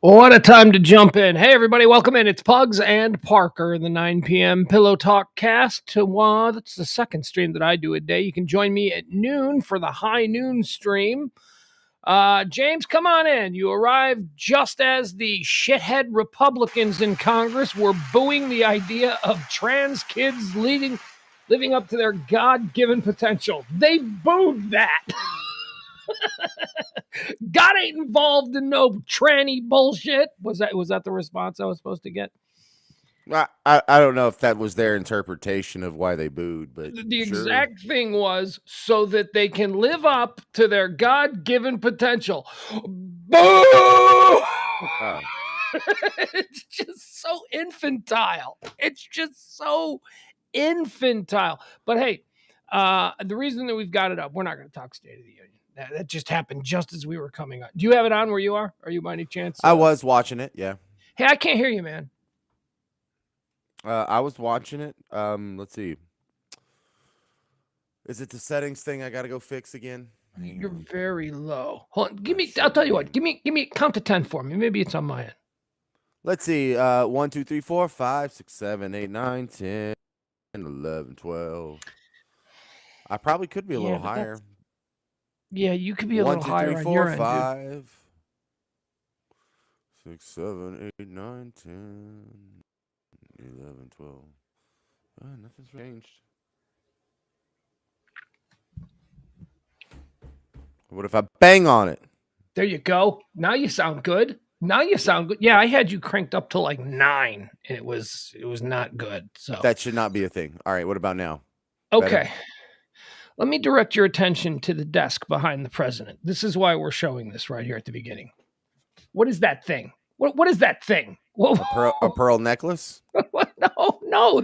What a time to jump in. Hey, everybody, welcome in. It's Pugs and Parker, the 9 p.m. Pillow Talk cast. That's the second stream that I do a day. You can join me at noon for the high noon stream. James, come on in. You arrived just as the shithead Republicans in Congress were booing the idea of trans kids living up to their God-given potential. They booed that. God ain't involved in no tranny bullshit. Was that the response I was supposed to get? I don't know if that was their interpretation of why they booed, but the exact thing was so that they can live up to their God-given potential. Boo! Oh. It's just so infantile. But hey, the reason that we've got it up, we're not going to talk State of the Union. That just happened just as we were coming on. Do you have it on where you are? Are you by any chance? I was watching it, yeah. Hey, I can't hear you, man. I was watching it. Let's see. Is it the settings thing I got to go fix again? You're very low. Hold on. I'll tell you what. Give me count to 10 for me. Maybe it's on my end. Let's see. 1, 2, 3, 4, 5, 6, 7, 8, 9, 10, 11, 12. I probably could be a little higher. Yeah, you could be a little higher on your end, 5, 6, 7, 8, 9, 10, 11, 12. Nothing's changed. What if I bang on it? There you go. Now you sound good. Yeah, I had you cranked up to like 9, and it was not good. So that should not be a thing. All right, what about now? Okay. Better? Let me direct your attention to the desk behind the president. This is why we're showing this right here at the beginning. What is that thing? What is that thing? A pearl necklace? No,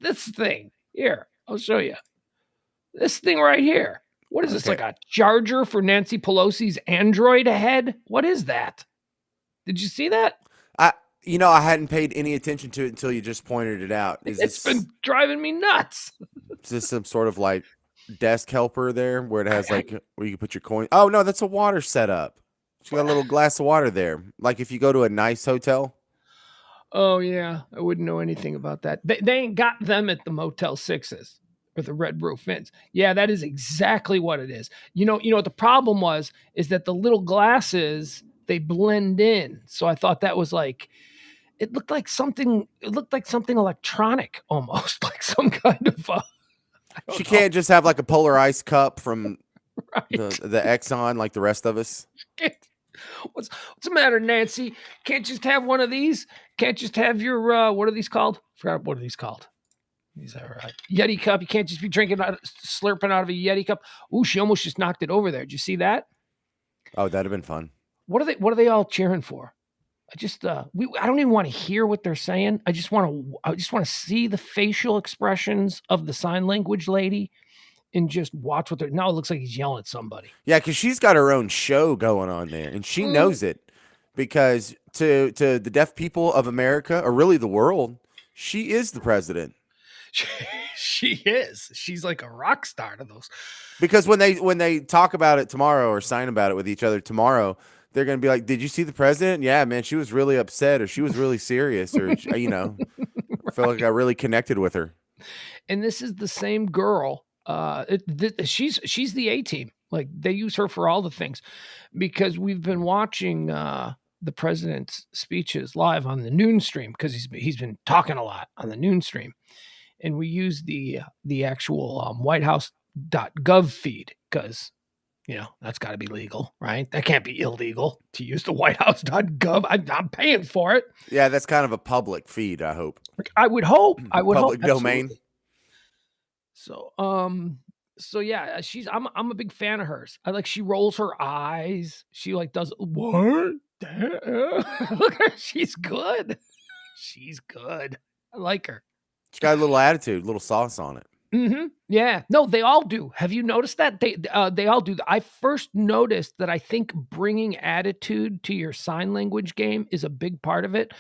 this thing. Here, I'll show you. This thing right here. What is this, like a charger for Nancy Pelosi's Android head? What is that? Did you see that? I hadn't paid any attention to it until you just pointed it out. It's been driving me nuts. Is this some sort of like desk helper there where it has like where you can put your coin? Oh, no, that's a water setup. She got a little glass of water there. Like if you go to a nice hotel. Oh, yeah. I wouldn't know anything about that. They ain't got them at the Motel 6s. Or the Red Roof Inns. Yeah, that is exactly what it is. You know what the problem is that the little glasses, they blend in. So I thought that was like, it looked like something electronic almost, like some kind of she can't just have like a Polar Ice cup from the Exxon like the rest of us. What's the matter, Nancy? Can't just have one of these? Can't just have your what are these called? Forgot what are these called? These are Yeti cup. You can't just be slurping out of a Yeti cup. Ooh, she almost just knocked it over there. Did you see that? Oh, that'd have been fun. What are they all cheering for? I don't even want to hear what they're saying. I just want to see the facial expressions of the sign language lady and just watch what they're. Now it looks like he's yelling at somebody. Yeah, because she's got her own show going on there, and she knows it. Because to the deaf people of America, or really the world, she is the president. She is. She's like a rock star to those. Because when they talk about it tomorrow or sign about it with each other tomorrow, they're going to be like, "Did you see the president? Yeah, man, she was really upset, or she was really serious, or right. I feel like I really connected with her." And this is the same girl. She's the A-team. Like they use her for all the things, because we've been watching the president's speeches live on the noon stream because he's been talking a lot on the noon stream. And we use the actual whitehouse.gov feed because, that's got to be legal, right? That can't be illegal to use the whitehouse.gov. I'm paying for it. Yeah, that's kind of a public feed, I hope. I would hope. Public domain. Absolutely. So yeah, I'm a big fan of hers. She rolls her eyes. She like does what? Look at her. She's good. She's good. I like her. She's got a little attitude, a little sauce on it. Mm-hmm. Yeah. No, they all do. Have you noticed that? They all do. I first noticed that I think bringing attitude to your sign language game is a big part of it.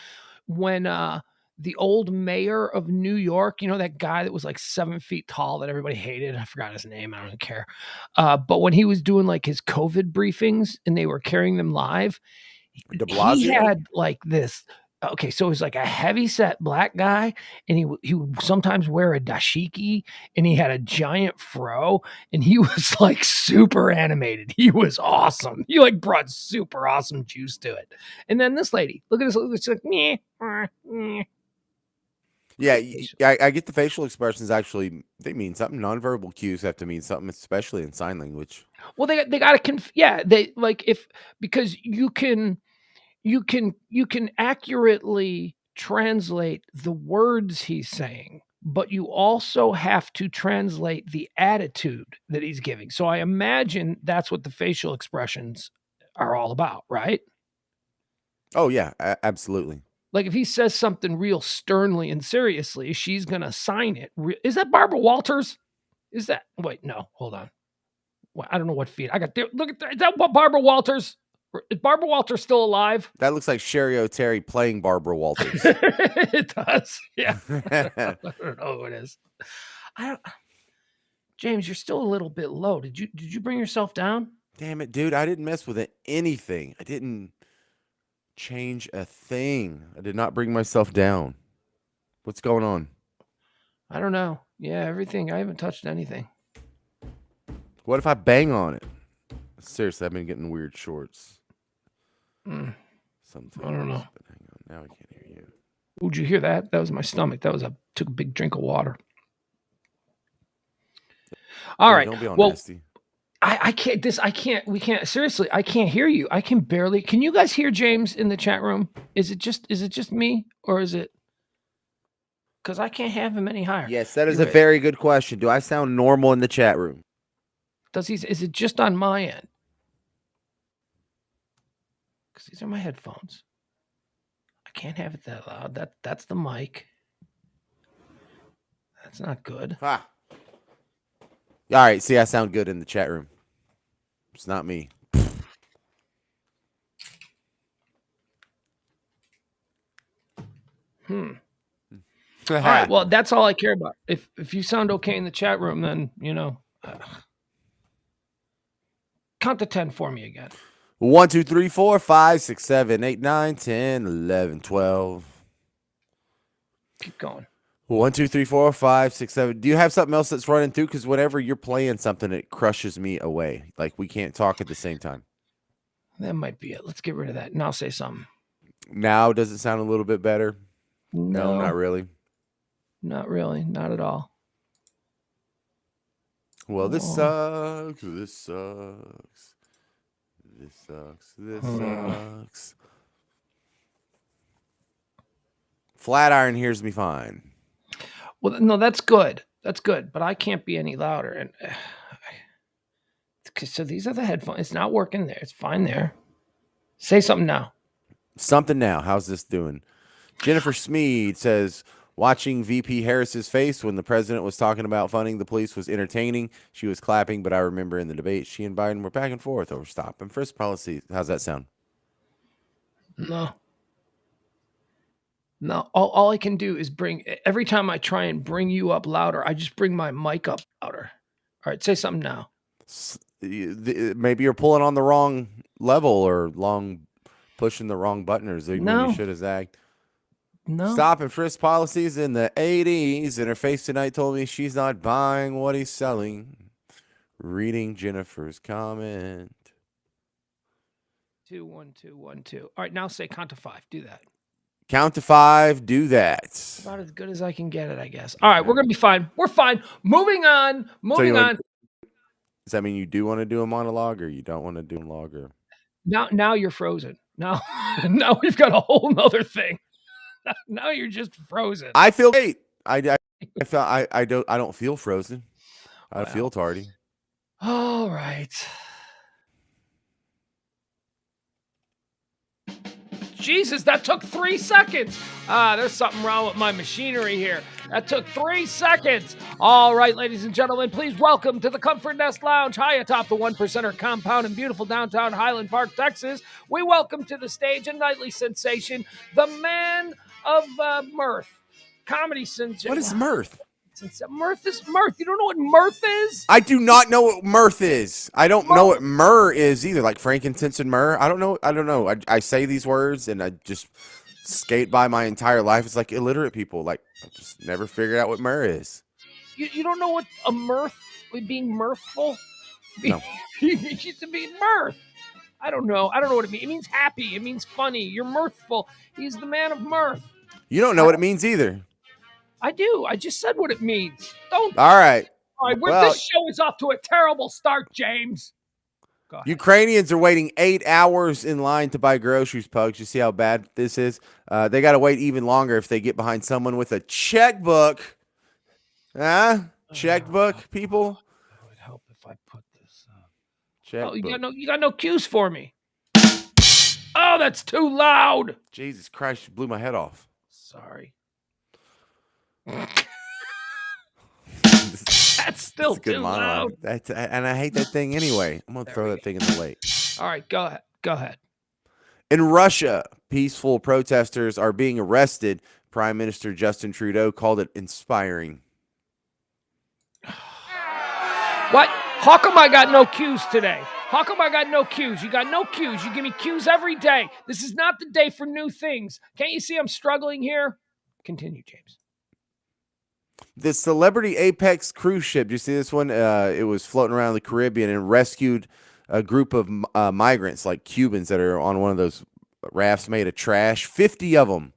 When the old mayor of New York, that guy that was like 7 feet tall that everybody hated. I forgot his name. I don't care. But when he was doing like his COVID briefings and they were carrying them live, De he Blasio? had like this. Okay, so he's like a heavy set black guy, and he would sometimes wear a dashiki, and he had a giant fro, and he was like super animated. He was awesome. He like brought super awesome juice to it. And then this lady, look at this. It's like meh, meh. Yeah, I get the facial expressions actually, they mean something. Nonverbal cues have to mean something, especially in sign language. Well, they got to yeah, they like if because you can accurately translate the words he's saying, but you also have to translate the attitude that he's giving. So I imagine that's what the facial expressions are all about, right? Oh, yeah, absolutely. Like if he says something real sternly and seriously, she's going to sign it. Is that Barbara Walters? Is that, wait, no, hold on. Well, I don't know what feed I got there. Look at that. Is that what Barbara Walters? Is Barbara Walters still alive? That looks like Sherry O'Terry playing Barbara Walters. It does. Yeah. I don't know who it is. James, you're still a little bit low. Did you bring yourself down? Damn it, dude. I didn't mess with anything. I didn't change a thing. I did not bring myself down. What's going on? I don't know. Yeah, everything. I haven't touched anything. What if I bang on it? Seriously, I've been getting weird shorts. Sometimes. I don't know. But hang on. Now I can't hear you. Would you hear that? That was my stomach. Took a big drink of water. All right. Don't be all well, nasty. I can't. We can't. Seriously, I can't hear you. I can barely. Can you guys hear James in the chat room? Is it just me, or is it? Because I can't have him any higher. Yes, that is a very good question. Do I sound normal in the chat room? Is it just on my end? Because these are my headphones. I can't have it that loud. That's the mic. That's not good. Ha. All right, see, I sound good in the chat room. It's not me. All right, well, that's all I care about. If you sound okay in the chat room, then, count to 10 for me again. 1, 2, 3, 4, 5, 6, 7, 8, 9, 10, 11, 12. Keep going. 1, 2, 3, 4, 5, 6, 7. Do you have something else that's running through? Because whenever you're playing something, it crushes me away. Like we can't talk at the same time. That might be it. Let's get rid of that. And I'll say something. Now, does it sound a little bit better? No, not really. Not really. Not at all. Well, this sucks. This sucks. This sucks. This sucks. Flatiron hears me fine. Well, no, that's good. That's good. But I can't be any louder. And so these are the headphones. It's not working there. It's fine there. Say something now. Something now. How's this doing? Jennifer Smead says, watching VP Harris's face when the president was talking about funding the police was entertaining. She was clapping, but I remember in the debate, she and Biden were back and forth over stop and frisk policy. How's that sound? No. All I can do is every time I try and bring you up louder, I just bring my mic up louder. All right, say something now. Maybe you're pulling on the wrong level or pushing the wrong button or when you should have zagged. No. Stop and frisk policies in the 80s. And her face tonight told me she's not buying what he's selling. Reading Jennifer's comment. 2, 1, 2, 1, 2. All right, now say count to 5. Do that. Count to 5. Do that. About as good as I can get it, I guess. All right, we're going to be fine. We're fine. Moving on. Does that mean you do want to do a monologue or you don't want to do a monologue? Or? Now you're frozen. Now we've got a whole nother thing. Now you're just frozen. I feel great. I don't feel frozen. I feel tardy. All right. Jesus, that took 3 seconds. There's something wrong with my machinery here. That took 3 seconds. All right, ladies and gentlemen, please welcome to the Comfort Nest Lounge, high atop the 1%er compound in beautiful downtown Highland Park, Texas. We welcome to the stage a nightly sensation, the man of mirth, comedy sensation. What is mirth? Mirth is mirth. You don't know what mirth is? I do not know what mirth is. I don't know what myrrh is either. Like frankincense and myrrh. I don't know. I say these words and I just skate by my entire life. It's like illiterate people. Like I just never figured out what myrrh is. You don't know what a mirth, being mirthful? No. It used to be mirth. I don't know. I don't know what it means. It means happy. It means funny. You're mirthful. He's the man of mirth. You don't know what it means either. I do. I just said what it means. Don't. All right. All right. This show is off to a terrible start, James. Ukrainians are waiting 8 hours in line to buy groceries, Pugs. You see how bad this is? They got to wait even longer if they get behind someone with a checkbook. Checkbook, people? It would help if I put this checkbook. Oh, you got no cues for me. Oh, that's too loud. Jesus Christ, you blew my head off. Sorry. That's still a good too monologue. loud. And I hate that thing anyway. I'm going to throw that thing in the lake. All right, go ahead. In Russia, peaceful protesters are being arrested. Prime Minister Justin Trudeau called it inspiring. What? How come I got no cues today? How come I got no cues? You got no cues. You give me cues every day. This is not the day for new things. Can't you see I'm struggling here? Continue, James. The Celebrity Apex cruise ship, do you see this one? It was floating around the Caribbean and rescued a group of migrants, like Cubans that are on one of those rafts made of trash. 50 of them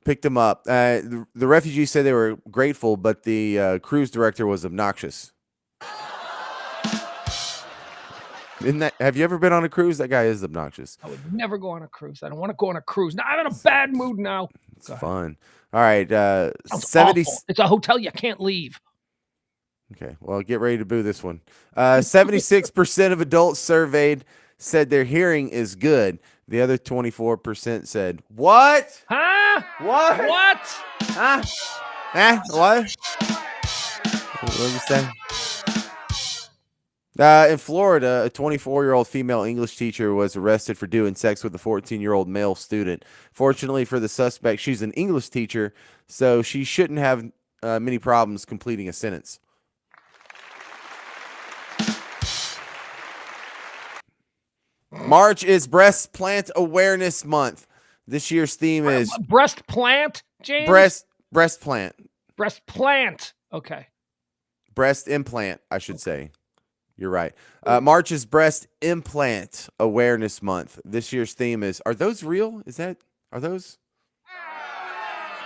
picked them up. The refugees said they were grateful, but the cruise director was obnoxious. Have you ever been on a cruise? That guy is obnoxious. I would never go on a cruise. I don't want to go on a cruise. Now, I'm in a bad mood now. It's fun. All right. 70. It's a hotel you can't leave. Okay. Well, get ready to boo this one. 76% of adults surveyed said their hearing is good. The other 24% said, what? Huh? What? What? Huh? What? What did you say? In Florida, a 24-year-old female English teacher was arrested for doing sex with a 14-year-old male student. Fortunately for the suspect, she's an English teacher, so she shouldn't have many problems completing a sentence. March is Breast Plant Awareness Month. This year's theme is breast plant, James. Breast plant. Breast plant. Okay. Breast implant, I should say. You're right. March is Breast Implant Awareness Month. This year's theme is, are those real? Are those?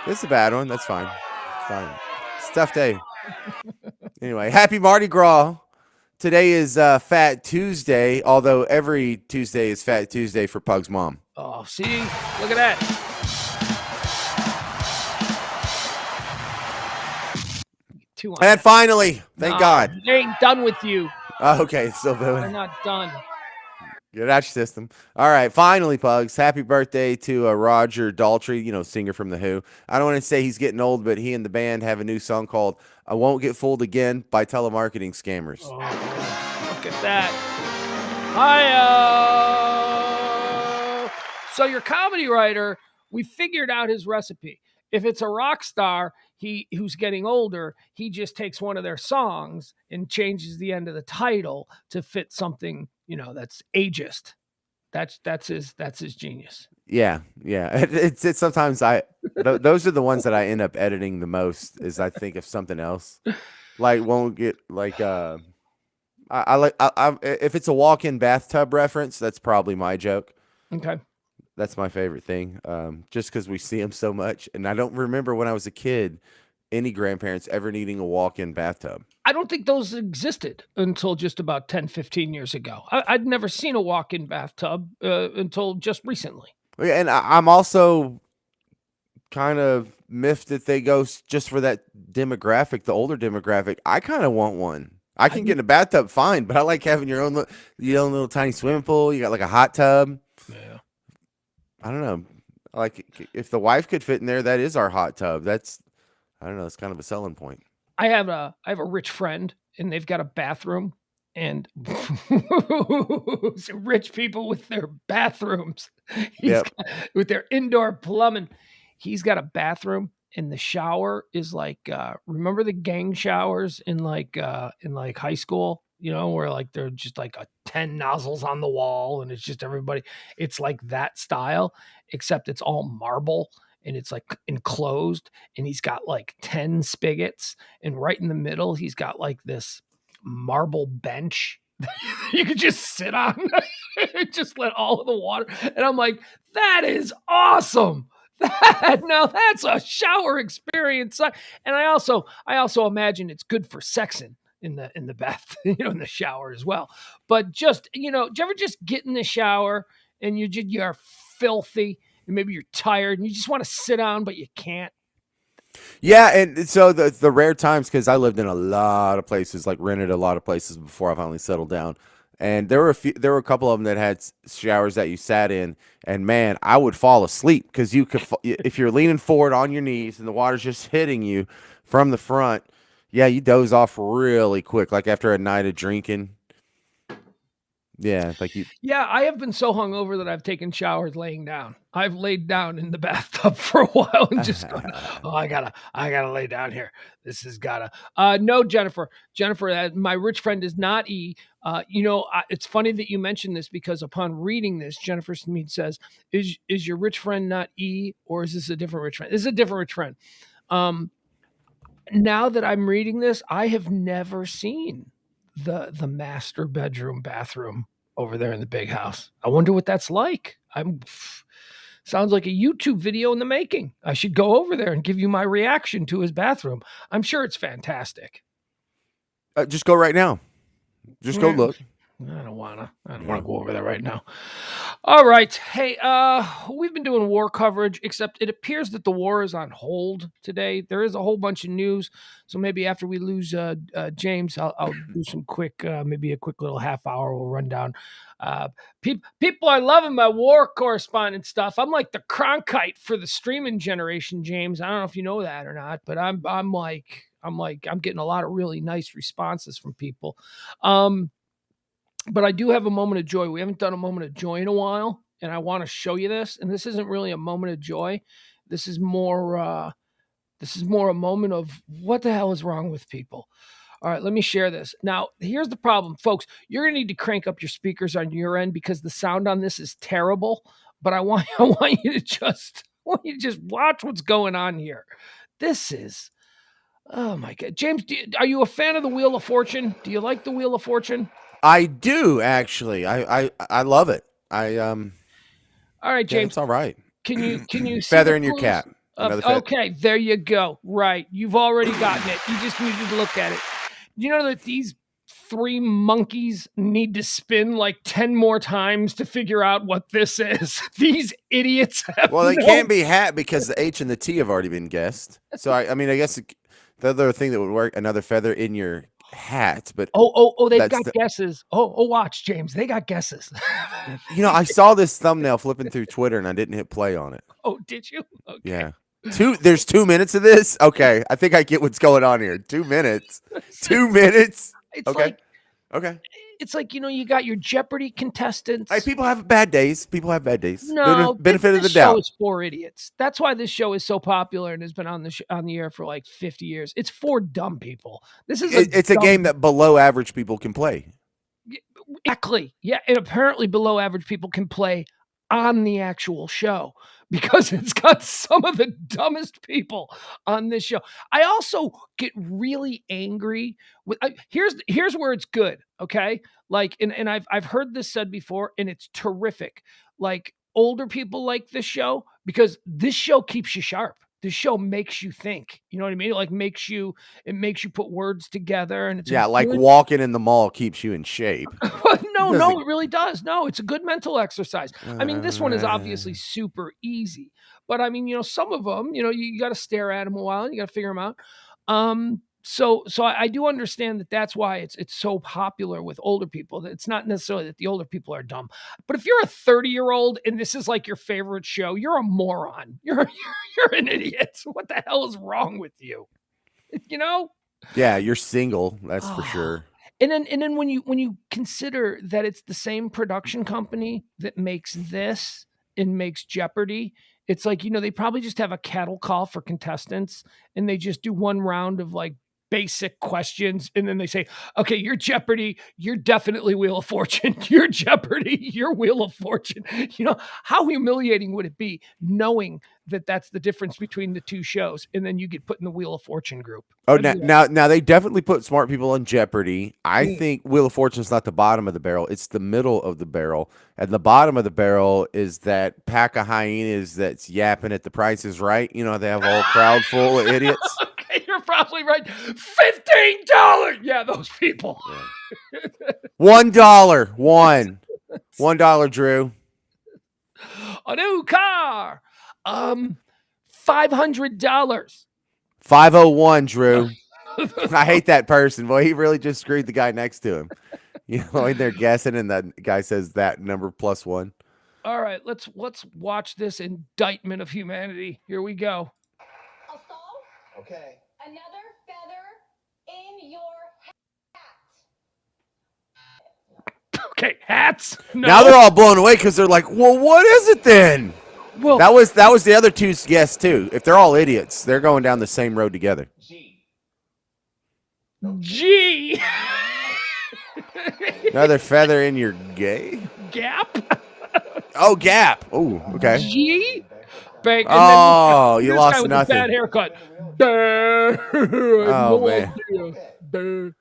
This is a bad one. That's fine. It's fine. It's a tough day. Anyway, happy Mardi Gras. Today is Fat Tuesday, although every Tuesday is Fat Tuesday for Pug's mom. Oh, see? Look at that. And finally, thank God. They ain't done with you. Oh, okay, still doing. They're not done. Get out your system. All right, finally, Pugs. Happy birthday to Roger Daltrey, singer from The Who. I don't want to say he's getting old, but he and the band have a new song called I Won't Get Fooled Again by Telemarketing Scammers. Oh, look at that. Hi. So your comedy writer, we figured out his recipe. If it's a rock star who's getting older, he just takes one of their songs and changes the end of the title to fit something, that's ageist. That's his genius. Yeah. It's sometimes those are the ones that I end up editing the most. Is I think of something else, like won't get like I if it's a walk-in bathtub reference, that's probably my joke. Okay. That's my favorite thing, just because we see them so much. And I don't remember when I was a kid, any grandparents ever needing a walk-in bathtub. I don't think those existed until just about 10, 15 years ago. I'd never seen a walk-in bathtub until just recently. And I'm also kind of miffed that they go just for that demographic, the older demographic. I kind of want one. I can get in a bathtub fine, but I like having your own little tiny swimming pool. You got like a hot tub. Yeah. I don't know. Like if the wife could fit in there, that is our hot tub. I don't know. It's kind of a selling point. I have a rich friend and they've got a bathroom and rich people with their bathrooms, with their indoor plumbing. He's got a bathroom and the shower is like, remember the gang showers in like high school, where like they're just like 10 nozzles on the wall and it's just everybody. It's like that style, except it's all marble and it's like enclosed, and he's got like 10 spigots, and right in the middle he's got like this marble bench you could just sit on and just let all of the water. And I'm like, that is awesome. Now that's a shower experience. And I also imagine it's good for sexing in the bath, in the shower as well. But just, do you ever just get in the shower and you're filthy and maybe you're tired and you just want to sit down but you can't? Yeah, and so the rare times, because I lived in a lot of places, like rented a lot of places before I finally settled down, and there were a couple of them that had showers that you sat in, and man, I would fall asleep because you could if you're leaning forward on your knees and the water's just hitting you from the front. Yeah, you doze off really quick, like after a night of drinking. Yeah, like you. Yeah, I have been so hungover that I've taken showers laying down. I've laid down in the bathtub for a while and just gone, oh, I gotta lay down here. This has gotta. No, Jennifer, my rich friend is not E. It's funny that you mentioned this because upon reading this, Jennifer Smead says, "Is your rich friend not E, or is this a different rich friend?" This is a different rich friend. Um, Now that I'm reading this, I have never seen the master bedroom bathroom over there in the big house. I wonder what that's like. Sounds like a YouTube video in the making. I should go over there and give you my reaction to his bathroom. I'm sure it's fantastic. Just go right now. Just go look. I don't wanna go over there right now. All right. Hey, we've been doing war coverage, except it appears that the war is on hold today. There is a whole bunch of news, so maybe after we lose James, I'll do some quick, maybe a quick little half hour. We'll run down. People are loving my war correspondent stuff. I'm like the Cronkite for the streaming generation, James. I don't know if you know that or not, but I'm getting a lot of really nice responses from people. But I do have a moment of joy. We haven't done a moment of joy in a while, and I want to show you this. And this isn't really a moment of joy. This is more a moment of what the hell is wrong with people. All right, let me share this. Now, here's the problem, folks. You're gonna need to crank up your speakers on your end because the sound on this is terrible. But I want you to just watch what's going on here. This is, oh my God, James. Are you a fan of the Wheel of Fortune? Do you like the Wheel of Fortune? I do actually. I love it. All right, Yeah, James. it's all right. Can you see Feather the in your clues? cap. Another feather. Okay, there you go. Right, you've already gotten it. You just needed to look at it. You know that these 3 monkeys need to spin like 10 more times to figure out what this is. These idiots have Well, they can't be hat because the H and the T have already been guessed. So I mean, I guess the other thing that would work, another feather in your hat, but they've got guesses. Watch, James. They got guesses. I saw this thumbnail flipping through Twitter and I didn't hit play on it. Oh, did you? Okay. Yeah. There's 2 minutes of this. Okay, I think I get what's going on here. 2 minutes. 2 minutes. Okay. Okay. It's like, you got your Jeopardy contestants. Hey, people have bad days. No, benefit of the this show doubt. is for idiots. That's why this show is so popular and has been on the air for like 50 years. It's for dumb people. It's a game that below average people can play. Exactly. Yeah, and apparently below average people can play on the actual show because it's got some of the dumbest people on this show. I also get really angry with here's where it's good, okay? Like and I've heard this said before and it's terrific. Like older people like this show because this show keeps you sharp. This show makes you think. You know what I mean? It makes you put words together and it's like walking in the mall keeps you in shape. No, it really does. No, it's a good mental exercise. I mean, this one is obviously super easy, but I mean, some of them, you got to stare at them a while and you got to figure them out. So I do understand that that's why it's so popular with older people. It's not necessarily that the older people are dumb, but if you're a 30-year-old and this is like your favorite show, you're a moron. You're an idiot. What the hell is wrong with you? Yeah, you're single. That's for sure. And then when you consider that it's the same production company that makes this and makes Jeopardy It's like, they probably just have a cattle call for contestants and they just do one round of like basic questions. And then they say, okay, you're Jeopardy. You're definitely Wheel of Fortune. You're Jeopardy. You're Wheel of Fortune. How humiliating would it be knowing that that's the difference between the two shows? And then you get put in the Wheel of Fortune group. Oh, That'd be now they definitely put smart people on Jeopardy. I Mm. think Wheel of Fortune's not the bottom of the barrel; it's the middle of the barrel, and the bottom of the barrel is that pack of hyenas that's yapping at the Price is Right. You know, they have a whole crowd full of idiots. Okay, you're probably right. $15. Yeah, those people. $1, $1, Drew. A new car. $500. 501, Drew. I hate that person. Boy, he really just screwed the guy next to him. When they're guessing, and that guy says that number plus one. All right, let's watch this indictment of humanity. Here we go. I'll solve. Okay. Another feather in your hat. Okay, hats. No. Now they're all blown away because they're like, "Well, what is it then?" Well, That was the other two's guess too. If they're all idiots, they're going down the same road together. G. Another feather in your gay. Gap. Oh, Gap. Oh, okay. G. Bank. And Oh, then you this lost guy with nothing. The bad haircut. Oh man. Another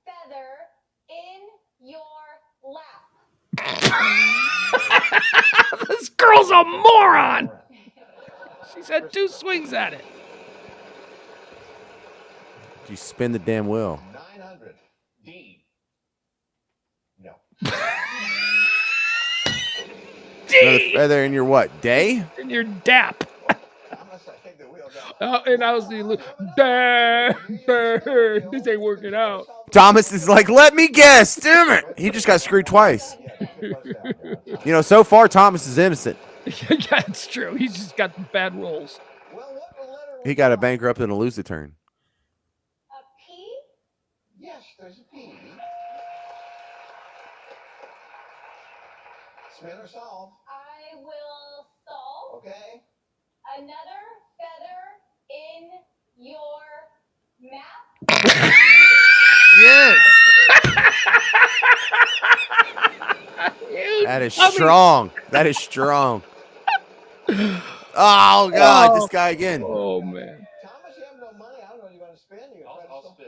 feather in your lap. This girl's a moron. She's had 2 swings at it. You spin the damn wheel. 900. D. No. Another feather in your what? Day? In your dap. Unless I take the wheel down. And I was the this ain't working out. Thomas is like, let me guess. Damn it. He just got screwed twice. So far, Thomas is innocent. Yeah, it's true. He's just got bad rolls. Well, what letter? He got a bankrupt and a lose a turn. A P. Yes, there's a P. Spin or solve. I will solve. Okay. Another feather in your map. Yes. That is strong. That is strong. Oh, God. This guy again. Oh, man. Thomas, you have no money. I don't know. You want to spin? I'll spin.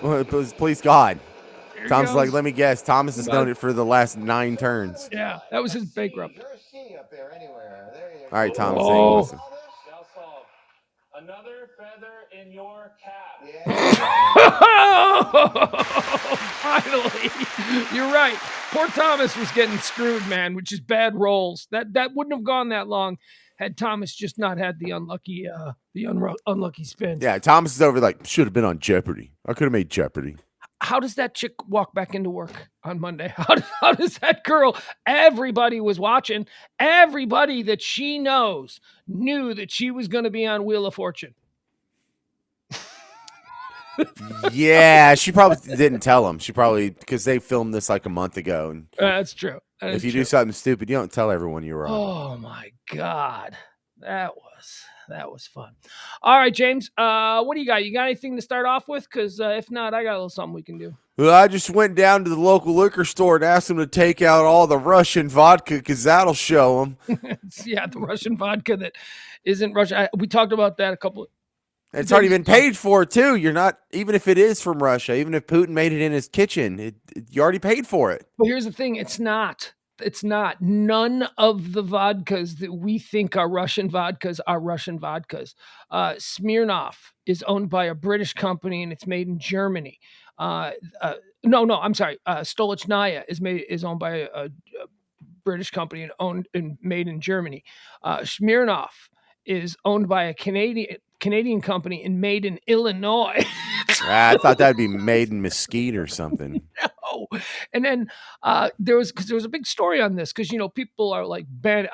Well, please, God. Here he Tom's goes. like, let me guess. Thomas has done it for the last 9 turns. Yeah, that was his bankrupt. There's a C up there anywhere. There you go. All right, Thomas. Oh. Hey, listen. Now solve. Another feather in your cap. Yeah. Finally, you're right. Poor Thomas was getting screwed, man, which is bad rolls. That wouldn't have gone that long had Thomas just not had the unlucky unlucky spin. Yeah, Thomas is over like, should have been on Jeopardy. I could have made Jeopardy. How does that chick walk back into work on Monday? How does that girl? Everybody was watching. Everybody that she knows knew that she was going to be on Wheel of Fortune. Yeah, she probably didn't tell him. She probably, because they filmed this like a month ago. And That's true. That if is you true. do something stupid, you don't tell everyone you were on. Oh my God, that was fun. All right, James. What do you got? You got anything to start off with? Because if not, I got a little something we can do. Well, I just went down to the local liquor store and asked them to take out all the Russian vodka because that'll show them. Yeah, the Russian vodka that isn't Russian. We talked about that a couple. It's already been paid for too. You're not, even if it is from Russia, even if Putin made it in his kitchen, you already paid for it. But here's the thing: it's not. It's not. None of the vodkas that we think are Russian vodkas are Russian vodkas. Smirnoff is owned by a British company and it's made in Germany. No, I'm sorry. Stolichnaya is owned by a British company and owned and made in Germany. Smirnoff is owned by a Canadian company and made in Illinois. I thought that'd be made in Mesquite or something. No, no. And then there was a big story on this because people are like ban.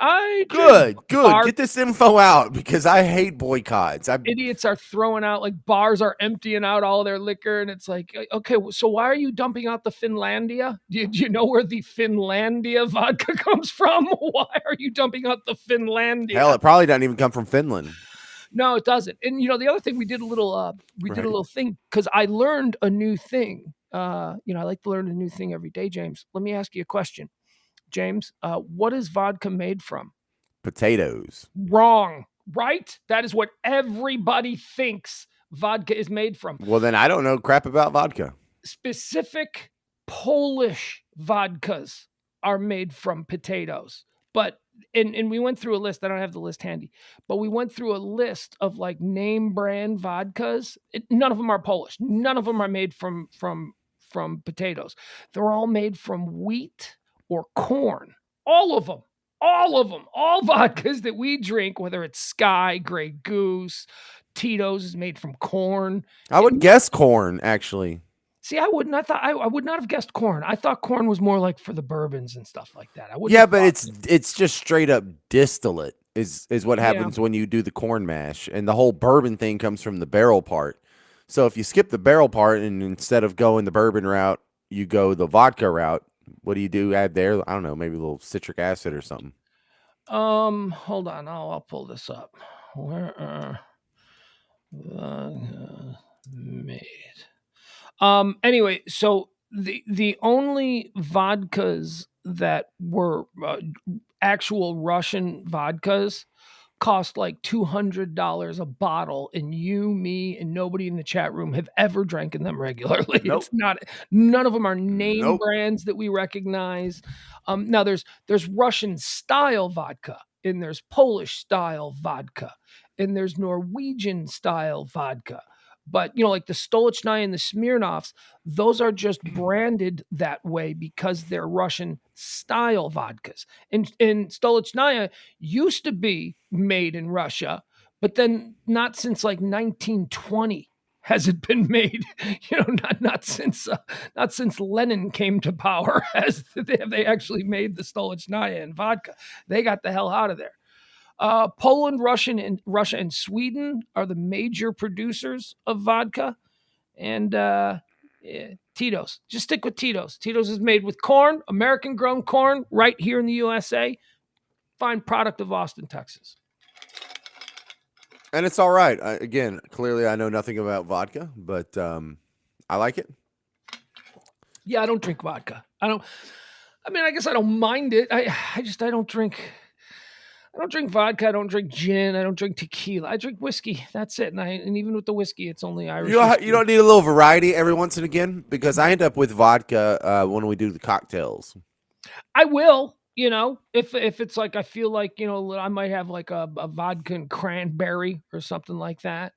Good. Bar Get this info out because I hate boycotts. idiots are throwing out, like, bars are emptying out all their liquor, and it's like, okay, so why are you dumping out the Finlandia? Do you know where the Finlandia vodka comes from? Why are you dumping out the Finlandia? Hell, it probably doesn't even come from Finland. No, it doesn't. And the other thing, we did a little thing because I learned a new thing. I like to learn a new thing every day, James. Let me ask you a question, James. What is vodka made from? Potatoes. Wrong. Right? That is what everybody thinks vodka is made from. Well, then I don't know crap about vodka. Specific Polish vodkas are made from potatoes. But and we went through a list. I don't have the list handy, but we went through a list of like name brand vodkas. None of them are Polish. None of them are made from potatoes. They're all made from wheat or corn. All of them. All vodkas that we drink, whether it's Sky, Grey Goose, Tito's, is made from corn. I would guess corn, actually. See, I wouldn't. I would not have guessed corn. I thought corn was more like for the bourbons and stuff like that. Yeah, but it's just straight up distillate is what happens when you do the corn mash, and the whole bourbon thing comes from the barrel part. So if you skip the barrel part and instead of going the bourbon route, you go the vodka route, what do you do? Add there? I don't know, maybe a little citric acid or something. Hold on. I'll pull this up. Where are vodka made? Anyway, so the only vodkas that were actual Russian vodkas cost like $200 a bottle, and you, me, and nobody in the chat room have ever drank them regularly. Nope. It's not. None of them are name Nope. brands that we recognize. Now there's Russian style vodka, and there's Polish style vodka, and there's Norwegian style vodka. But, like the Stolichnaya and the Smirnoffs, those are just branded that way because they're Russian style vodkas. And Stolichnaya used to be made in Russia, but then not since like 1920 has it been made. Not since Lenin came to power has they actually made the Stolichnaya and vodka. They got the hell out of there. Poland, Russia, and Sweden are the major producers of vodka. And Tito's. Just stick with Tito's. Tito's is made with corn, American-grown corn, right here in the USA. Fine product of Austin, Texas. And it's all right. Again, clearly I know nothing about vodka, but I like it. Yeah, I don't drink vodka. I guess I don't mind it. I don't drink vodka. I don't drink gin. I don't drink tequila. I drink whiskey. That's it. And even with the whiskey, it's only Irish. You don't need a little variety every once and again, because I end up with vodka when we do the cocktails. I will, if it's like I feel like I might have like a vodka and cranberry or something like that,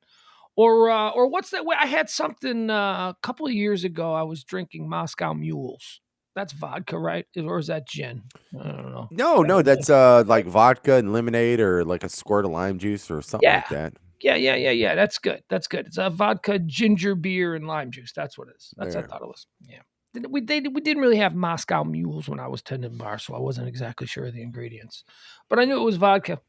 or what's that? I had something a couple of years ago. I was drinking Moscow Mules. That's vodka, right? Or is that gin? I don't know. No, that's like vodka and lemonade, or like a squirt of lime juice or something like that. Yeah. That's good. It's a vodka, ginger beer, and lime juice. That's what it is. I thought it was. Yeah. We didn't really have Moscow Mules when I was tending bar, so I wasn't exactly sure of the ingredients. But I knew it was vodka.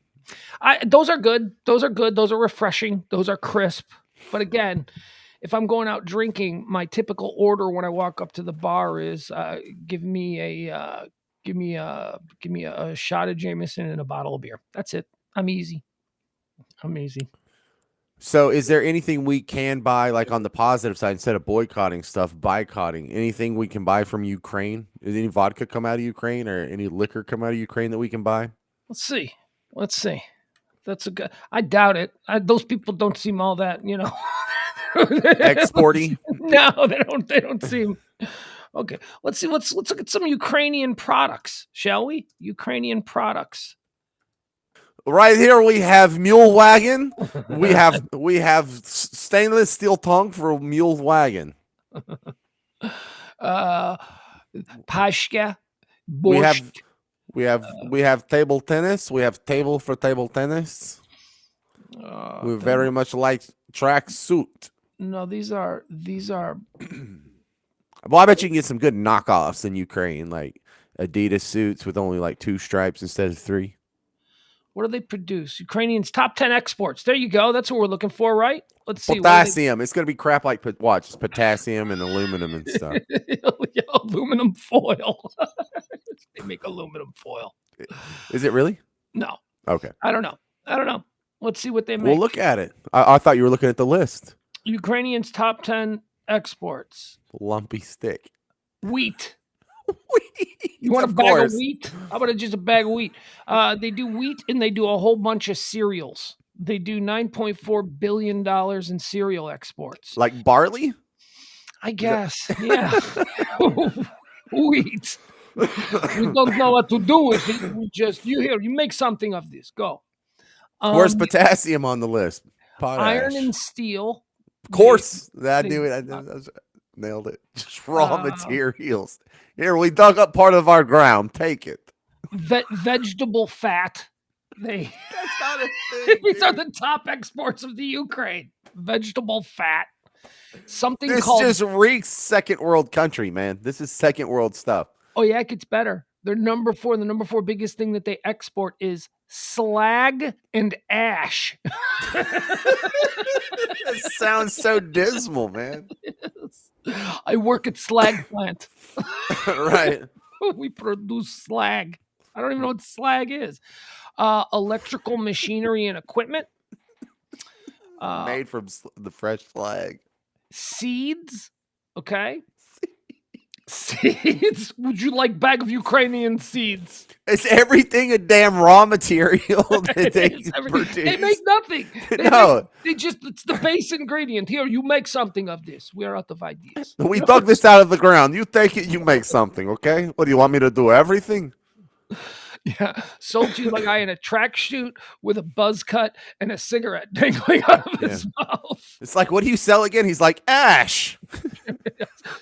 Those are good. Those are refreshing. Those are crisp. But again, if I'm going out drinking, my typical order when I walk up to the bar is give me a shot of Jameson and a bottle of beer. That's it. I'm easy. So is there anything we can buy, like on the positive side, instead of boycotting stuff, boycotting? Anything we can buy from Ukraine? Does any vodka come out of Ukraine, or any liquor come out of Ukraine that we can buy? Let's see. That's a good. I doubt it. Those people don't seem all that, Exporty? No, they don't seem. Okay, let's see. Let's look at some Ukrainian products, shall we? Ukrainian products. Right here we have mule wagon. We have stainless steel tongue for mule wagon. Pashka. Borscht. We have table tennis. We have table for table tennis. We very much like track suit. No, these are Well, I bet you can get some good knockoffs in Ukraine, like Adidas suits with only like 2 stripes instead of 3. What do they produce? Ukrainians top 10 exports. There you go. That's what we're looking for, right? Let's see. Potassium. It's gonna be crap like watch. It's potassium and aluminum and stuff. Yeah, aluminum foil. They make aluminum foil. Is it really? No, Okay. I don't know. Let's see what they make. Well, look at it. I thought you were looking at the list. Ukrainians top 10 exports. Lumpy stick. Wheat. Wheat, You want a of bag course. of wheat? How about just a bag of wheat? They do wheat and they do a whole bunch of cereals. They do $9.4 billion in cereal exports. Like barley? I guess. Yeah. Wheat. We don't know what to do with it. We just, you make something of this. Go. Where's potassium on the list? Potash. Iron and steel. Of course. I they- knew it. I nailed it. Just raw materials. Here, we dug up part of our ground. Take it. Vegetable fat. That's not a thing. These are the top exports of the Ukraine. Vegetable fat. Something This called. just reeks second world country, man. This is second world stuff. Oh yeah, it gets better. They're number 4. The number 4 biggest thing that they export is slag and ash. It sounds so dismal, man. I work at slag plant. Right. We produce slag. I don't even know what slag is. Electrical machinery and equipment. Made from the fresh slag. Seeds. Okay. Seeds. Would you like bag of Ukrainian seeds? It's everything a damn raw material that they produce. They make nothing. It's the base ingredient. Here, you make something of this. We're out of ideas. We dug this out of the ground. You take it, you make something, okay? What do you want me to do? Everything? Yeah, sold to you like I in a tracksuit with a buzz cut and a cigarette dangling out of his mouth. It's like, what do you sell again? He's like, ash.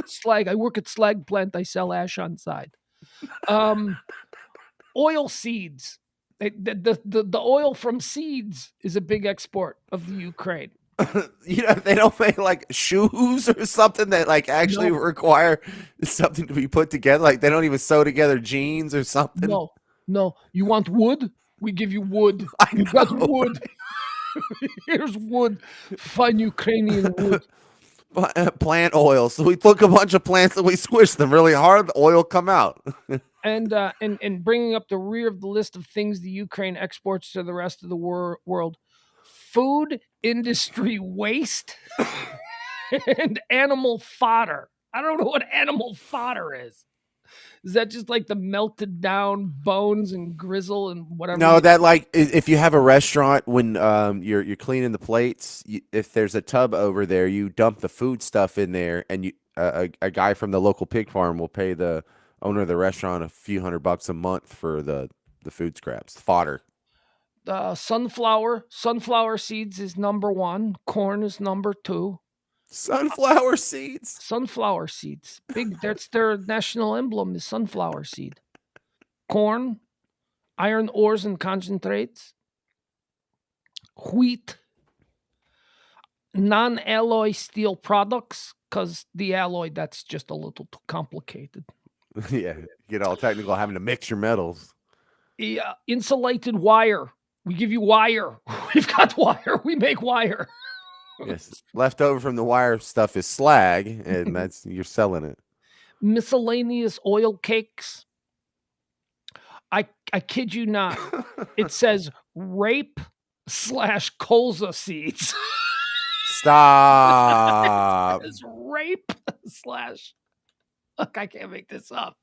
Slag. I work at slag plant. I sell ash on side. Oil seeds. The oil from seeds is a big export of the Ukraine. They don't make like shoes or something that like actually require something to be put together. Like they don't even sew together jeans or something. No. You want wood? We give you wood. You got wood. Here's wood. Fine Ukrainian wood. Plant oil. So we took a bunch of plants and we squished them really hard. The oil come out. And bringing up the rear of the list of things the Ukraine exports to the rest of the world: food industry waste and animal fodder. I don't know what animal fodder is. Is that just like the melted down bones and grizzle and whatever? No, that like if you have a restaurant when you're cleaning the plates, if there's a tub over there, you dump the food stuff in there, and a guy from the local pig farm will pay the owner of the restaurant a few $100 a month for the food scraps, fodder. Sunflower seeds is number 1. Corn is number 2. Sunflower seeds. Sunflower seeds. Big. That's their national emblem is sunflower seed. Corn, iron ores and concentrates, wheat, non-alloy steel products, because the alloy, that's just a little too complicated. Yeah, get all technical having to mix your metals. Yeah, insulated wire. We give you wire. We've got wire. We make wire. Yes, left over from the wire stuff is slag, and you're selling it. Miscellaneous oil cakes. I kid you not. It says rape / colza seeds. Stop. It's rape / Look, I can't make this up.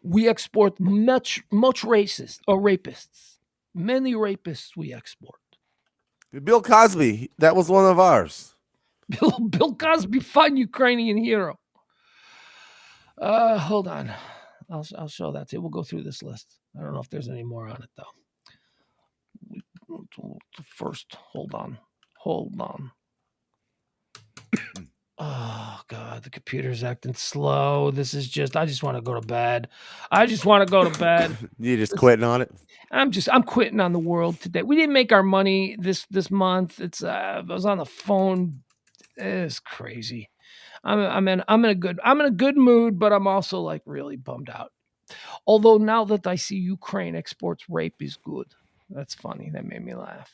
We export much rapists. Many rapists we export. Bill Cosby, that was one of ours. Bill Cosby, fine Ukrainian hero. Hold on. I'll show that to you. We'll go through this list. I don't know if there's any more on it, though. First, hold on. Oh, God, the computer's acting slow. This is I just want to go to bed. You just quitting on it? I'm quitting on the world today. We didn't make our money this month. I was on the phone. It's crazy. I'm in a good mood, but I'm also like really bummed out. Although now that I see Ukraine exports rape is good. That's funny. That made me laugh.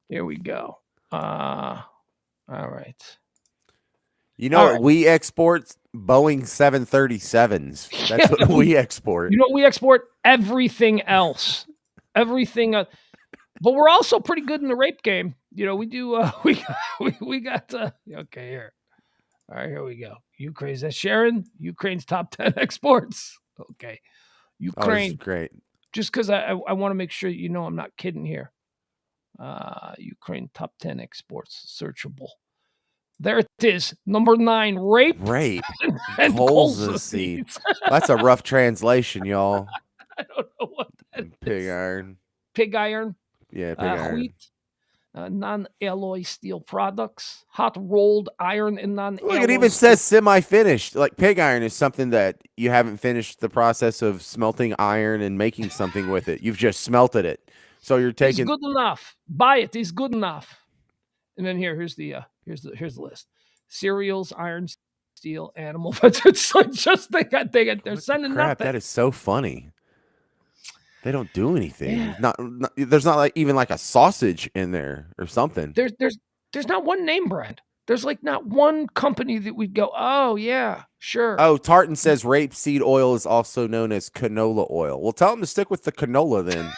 Here we go. All right. You know All what right. we export? Boeing 737s. That's what we export. You know what we export? Everything else. Everything. But we're also pretty good in the rape game. You know, we do. We got. Okay, here. All right, here we go. Ukraine. Is that Sharon? Ukraine's top 10 exports. Okay. Oh, this is Ukraine. great. Just because I want to make sure you know I'm not kidding here. Ukraine top 10 exports searchable. There it is. Number 9, rape. Rape. And Colza seed. That's a rough translation, y'all. I don't know what that is. Pig iron. Pig iron. Yeah, pig iron. Wheat. Non-alloy steel products, hot rolled iron and non-alloy. Look, it even says semi-finished. Like pig iron is something that you haven't finished the process of smelting iron and making something with it. You've just smelted it. So you're taking. It's good enough. Buy it. It's good enough. And then here's the list: cereals, iron, steel, animal. But it's like just they're sending crap. nothing. That is so funny. They don't do anything. Yeah. Not there's not like even like a sausage in there or something. There's not one name brand. There's like not one company that we'd go, oh yeah, sure. Oh, Tartan says rapeseed oil is also known as canola oil. Well, tell them to stick with the canola then.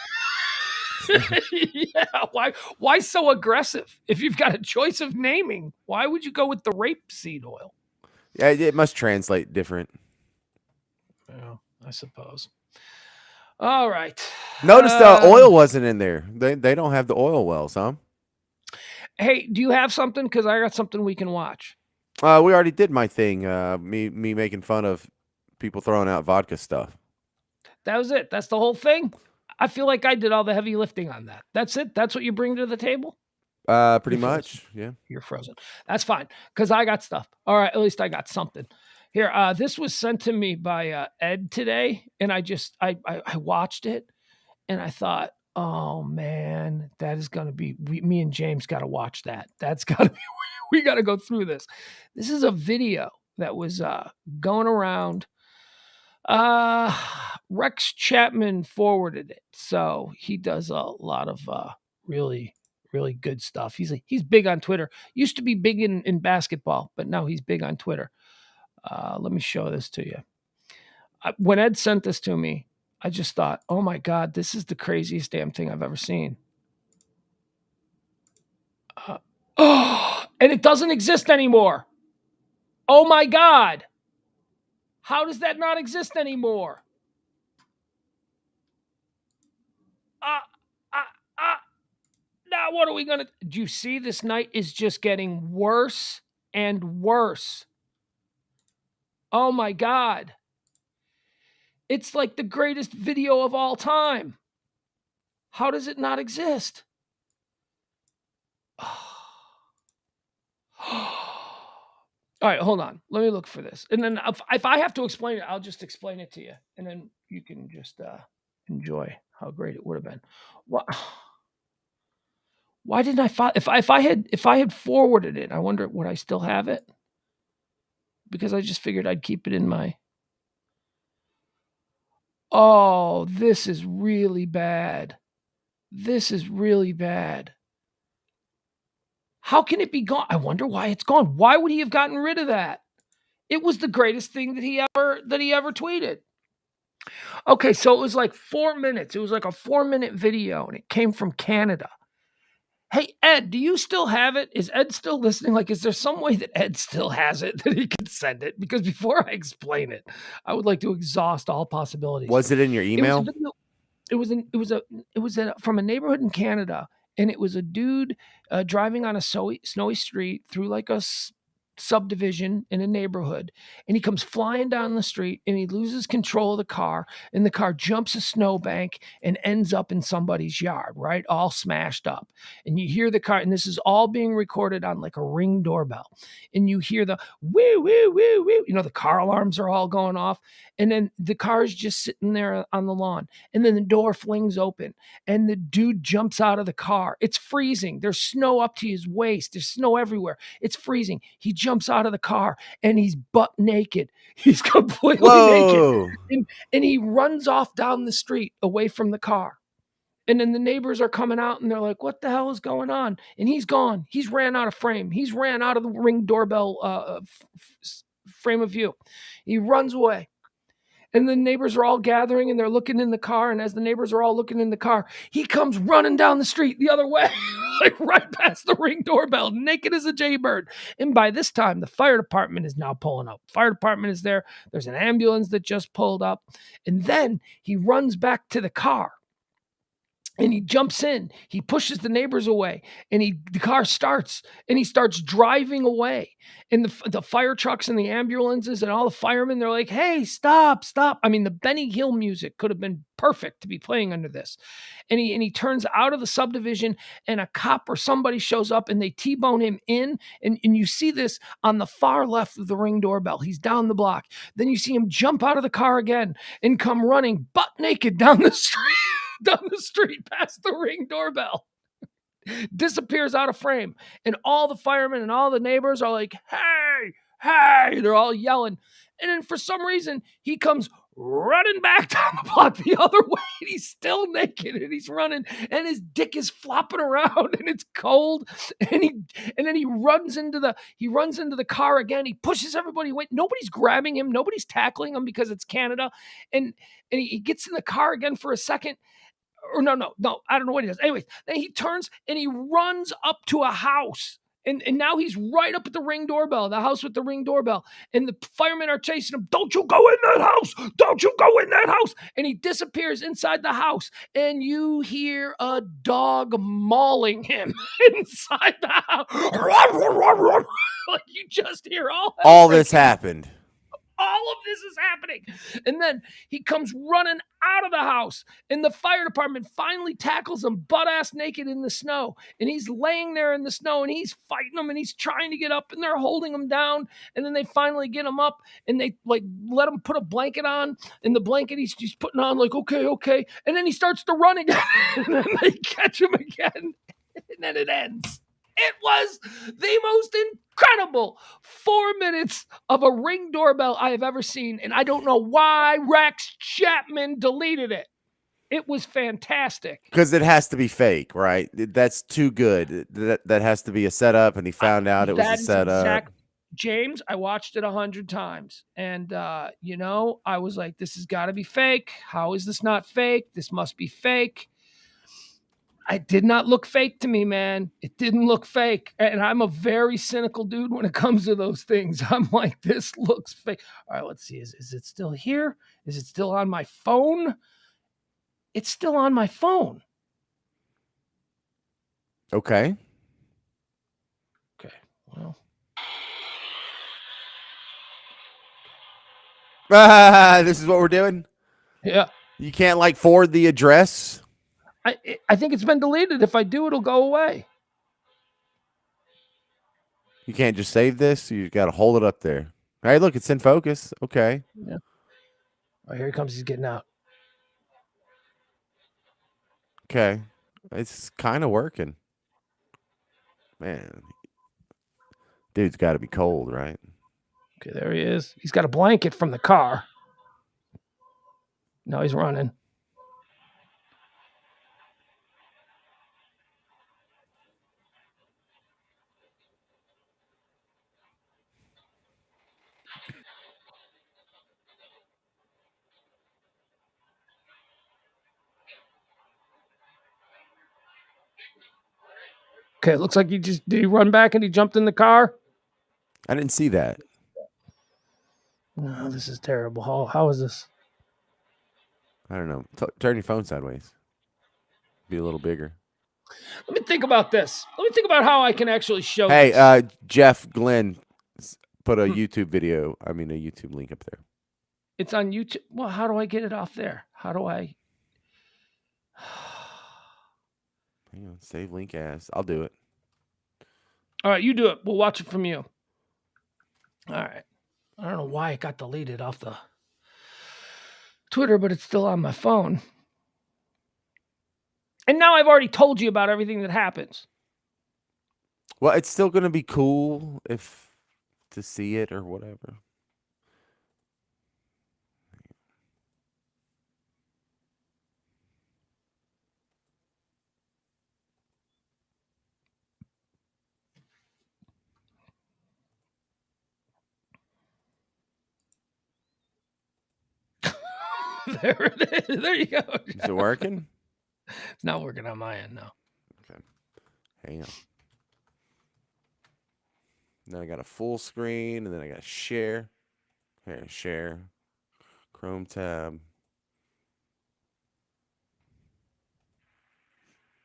Yeah, why so aggressive? If you've got a choice of naming, why would you go with the rapeseed oil? Yeah, it must translate different. Yeah, I suppose. All right. Notice the oil wasn't in there. They don't have the oil wells, huh? Hey, do you have something? Because I got something we can watch. We already did my thing. Me making fun of people throwing out vodka stuff. That was it. That's the whole thing. I feel like I did all the heavy lifting on that. That's it. That's what you bring to the table. Pretty much. Yeah. You're frozen. That's fine. Because I got stuff. All right. At least I got something. Here, this was sent to me by Ed today, and I watched it, and I thought, oh man, that is gonna be me and James got to watch that. That's gotta be we got to go through this. This is a video that was going around. Rex Chapman forwarded it, so he does a lot of really good stuff. He's big on Twitter. Used to be big in basketball, but now he's big on Twitter. Let me show this to you. When Ed sent this to me, I just thought, oh my God, this is the craziest damn thing I've ever seen. And it doesn't exist anymore. Oh my God. How does that not exist anymore? Now what are we going to do? You see, this night is just getting worse and worse. Oh my God. It's like the greatest video of all time. How does it not exist? All right, hold on. Let me look for this. And then if I have to explain it, I'll just explain it to you. And then you can just enjoy how great it would have been. Why didn't I if I had forwarded it, I wonder would I still have it? Because I just figured I'd keep it in my. Oh, this is really bad. This is really bad. How can it be gone? I wonder why it's gone. Why would he have gotten rid of that? It was the greatest thing that he ever tweeted. Okay, so it was like 4 minutes. It was like a 4-minute video, and it came from Canada. Hey, Ed, do you still have it? Is Ed still listening? Like, is there some way that Ed still has it that he can send it? Because before I explain it, I would like to exhaust all possibilities. Was it in your email? It was from a neighborhood in Canada, and it was a dude driving on a snowy street through like a subdivision in a neighborhood, and he comes flying down the street, and he loses control of the car, and the car jumps a snowbank and ends up in somebody's yard, right? All smashed up. And you hear the car, and this is all being recorded on like a Ring doorbell, and you hear the woo, woo, woo, woo. You know, the car alarms are all going off, and then the car is just sitting there on the lawn, and then the door flings open, and the dude jumps out of the car. It's freezing. There's snow up to his waist. There's snow everywhere. It's freezing. He jumps jumps out of the car and he's butt naked. He's completely Whoa. naked. And he runs off down the street away from the car. And then the neighbors are coming out and they're like, what the hell is going on? And he's gone. He's ran out of frame. He's ran out of the Ring doorbell frame of view. He runs away. And the neighbors are all gathering and they're looking in the car. And as the neighbors are all looking in the car, he comes running down the street the other way, like right past the Ring doorbell, naked as a jaybird. And by this time, the fire department is now pulling up. Fire department is there. There's an ambulance that just pulled up. And then he runs back to the car. And he jumps in, he pushes the neighbors away, and the car starts, and he starts driving away. And the fire trucks and the ambulances and all the firemen, they're like, hey, stop. I mean, the Benny Hill music could have been perfect to be playing under this. And he turns out of the subdivision, and a cop or somebody shows up, and they T-bone him in. And you see this on the far left of the Ring doorbell. He's down the block. Then you see him jump out of the car again and come running butt naked down the street. Down the street past the Ring doorbell, disappears out of frame, and all the firemen and all the neighbors are like, hey, they're all yelling. And then for some reason, he comes running back down the block the other way, and he's still naked, and he's running, and his dick is flopping around, and it's cold, and then he runs into the car again. He pushes everybody away. Nobody's grabbing him, nobody's tackling him because it's Canada, and he gets in the car again for a second. Or no, I don't know what he does. Anyways, then he turns and he runs up to a house. And now he's right up at the Ring doorbell, the house with the Ring doorbell. And the firemen are chasing him. Don't you go in that house. Don't you go in that house. And he disappears inside the house. And you hear a dog mauling him inside the house. Like you just hear all this happened. All of this is happening. And then he comes running out of the house, and the fire department finally tackles him butt-ass naked in the snow. And he's laying there in the snow, and he's fighting them, and he's trying to get up, and they're holding him down. And then they finally get him up, and they like let him put a blanket on. And the blanket he's putting on, like, okay. And then he starts to run again, and then they catch him again, and then it ends. It was the most incredible 4 minutes of a Ring doorbell I have ever seen. And I don't know why Rex Chapman deleted it. It was fantastic. Because it has to be fake, right? That's too good. That has to be a setup, and he found out it was a setup. James, I watched it 100 times. And, I was like, this has got to be fake. How is this not fake? This must be fake. It did not look fake to me, man. It didn't look fake. And I'm a very cynical dude when it comes to those things. I'm like, this looks fake. All right, let's see. Is it still here? Is it still on my phone? It's still on my phone. Okay. Well. This is what we're doing? Yeah. You can't forward the address? I think it's been deleted. If I do, it'll go away. You can't just save this. You got to hold it up there. All right, look, it's in focus. Okay. Yeah. Oh, here he comes. He's getting out. Okay. It's kind of working. Man. Dude's got to be cold, right? Okay, there he is. He's got a blanket from the car. Now he's running. Okay, it looks like did he run back and he jumped in the car? I didn't see that. No, this is terrible. How is this? I don't know. Turn your phone sideways. Be a little bigger. Let me think about this. Let me think about how I can actually show this. Hey, Jeff Glenn put a YouTube video, a YouTube link up there. It's on YouTube. Well, how do I get it off there? How do I? Hang on, save link as. I'll do it. All right, you do it. We'll watch it from you. All right. I don't know why it got deleted off the Twitter, but it's still on my phone. And now I've already told you about everything that happens. Well, it's still going to be cool if to see it or whatever. There it is. There you go. Is it working? It's not working on my end now. Okay. Hang on. Then I got a full screen, and then I got share. Here, share. Chrome tab.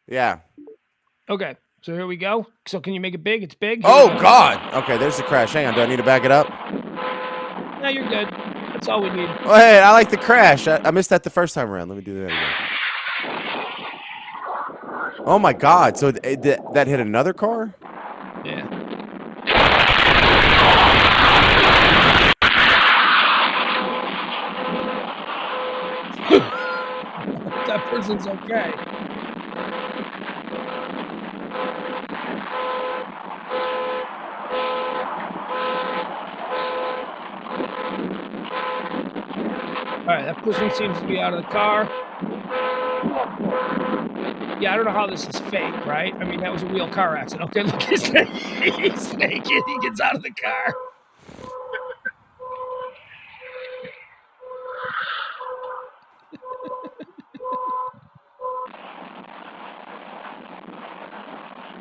Yeah. Okay. So here we go. So can you make it big? It's big. Here Oh, we go. God. Okay, there's the crash. Hang on. Do I need to back it up? No, you're good. That's all we need. Oh, hey, I like the crash. I missed that the first time around. Let me do that again. Oh, my God. So that hit another car? Yeah. That person's okay. All right, that person seems to be out of the car. Yeah, I don't know how this is fake, right? I mean, that was a real car accident. Okay, look, he's naked. He gets out of the car.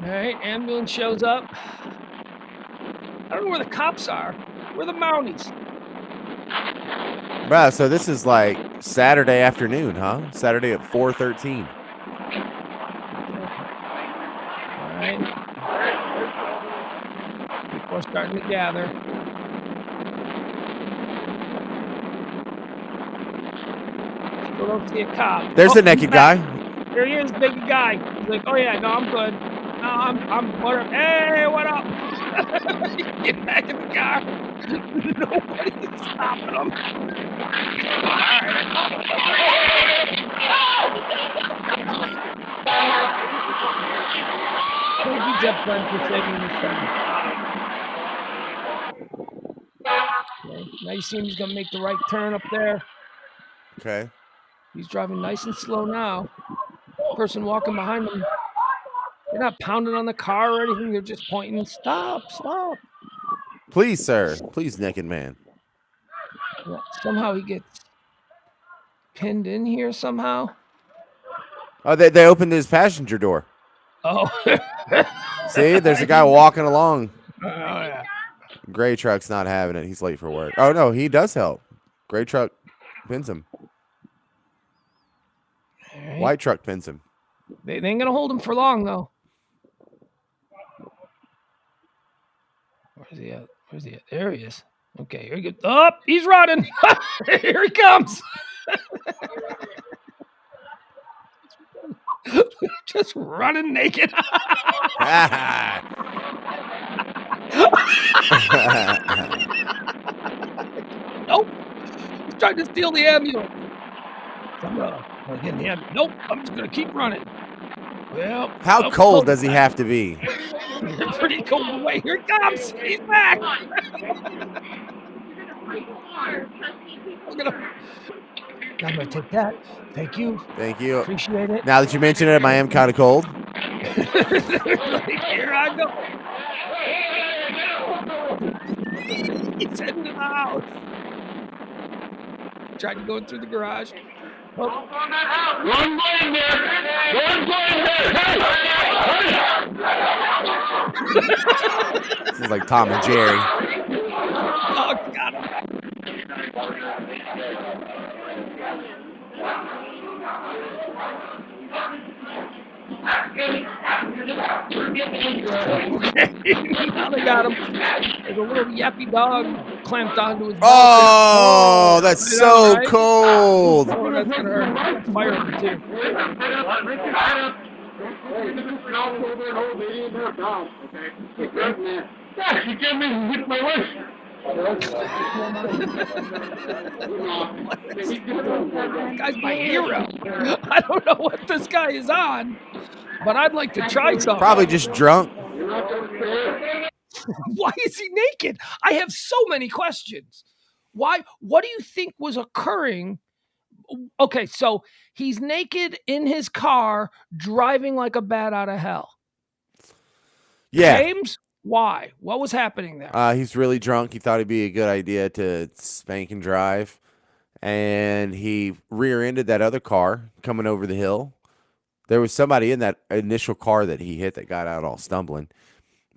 All right, ambulance shows up. I don't know where the cops are. Where are the Mounties? Bruh, so this is like Saturday afternoon, huh? Saturday at 4:13. All right. People are starting to gather. Still don't see a cop. There's a naked guy. There he is, naked guy. He's like, oh yeah, no, I'm good. No, I'm whatever. Hey, what up? Get back in the car. Nobody's stopping him. Thank you, Jeff Glenn, for saving this thing. Okay. Now you see him, he's gonna make the right turn up there. Okay. He's driving nice and slow now. Person walking behind him, they're not pounding on the car or anything. They're just pointing, stop, stop. Please, sir. Please, naked man. Yeah, somehow he gets pinned in here somehow. Oh, they opened his passenger door. Oh. See, there's a guy walking along. Oh, yeah. Gray truck's not having it. He's late for work. Oh, no, he does help. Gray truck pins him. Right. White truck pins him. They ain't going to hold him for long, though. Where's he at? Where's he at? There he is. Okay, here he goes. Oh, he's running. Here he comes. Just running naked. Nope. He's trying to steal the ambulance. I'm gonna get in the ambulance. Nope. I'm just going to keep running. Well, How cold does he have to be? Pretty cold away. Here he comes. He's back. I'm gonna take that. Thank you. Thank you. Appreciate it. Now that you mention it, I am kind of cold. Here I go. He's heading to the house. Tried to go through the garage. Oh. One going there. One going there. This is like Tom and Jerry. Oh, got him. Okay, now they got him. There's a little yappy dog clamped onto his Oh, that's so right? cold. Oh, that's gonna hurt. Fire him too. You give me with my wish. This guy's my hero. I don't know what this guy is on, but I'd like to try something. Probably just drunk. Why is he naked? I have so many questions. Why? What do you think was occurring? Okay, so he's naked in his car, driving like a bat out of hell. Yeah. James, why? What was happening there? He's really drunk. He thought it'd be a good idea to spank and drive. And he rear-ended that other car coming over the hill. There was somebody in that initial car that he hit that got out all stumbling.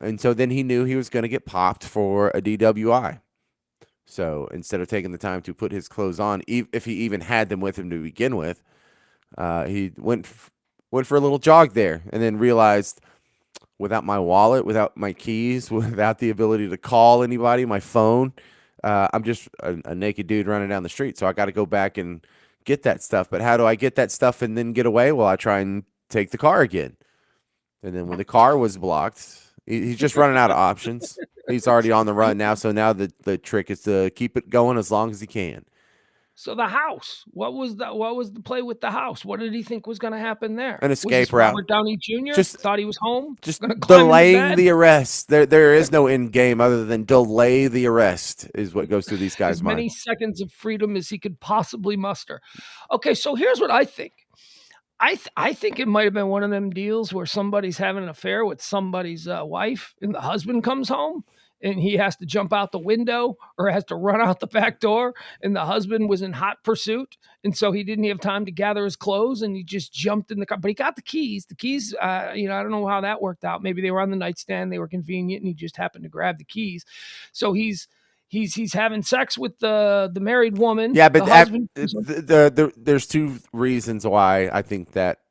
And so then he knew he was going to get popped for a DWI. So instead of taking the time to put his clothes on, if he even had them with him to begin with, he went for a little jog there and then realized, without my wallet, without my keys, without the ability to call anybody, my phone, I'm just a naked dude running down the street. So I got to go back and get that stuff. But how do I get that stuff and then get away? Well, I try and take the car again. And then when the car was blocked, he's just running out of options. He's already on the run now. So now the trick is to keep it going as long as he can. So the house, what was the play with the house? What did he think was going to happen there? An escape route. Robert Downey Jr. Just thought he was home. Just gonna climb into delaying bed? the arrest. There is no end game other than delay the arrest is what goes through these guys' As many minds. seconds of freedom as he could possibly muster. Okay, so here's what I think. I think it might have been one of them deals where somebody's having an affair with somebody's wife, and the husband comes home, and he has to jump out the window or has to run out the back door, and the husband was in hot pursuit, and so he didn't have time to gather his clothes, and he just jumped in the car. But he got the keys. The keys, I don't know how that worked out. Maybe they were on the nightstand, they were convenient, and he just happened to grab the keys. So he's having sex with the married woman. Yeah, but the there's two reasons why I think that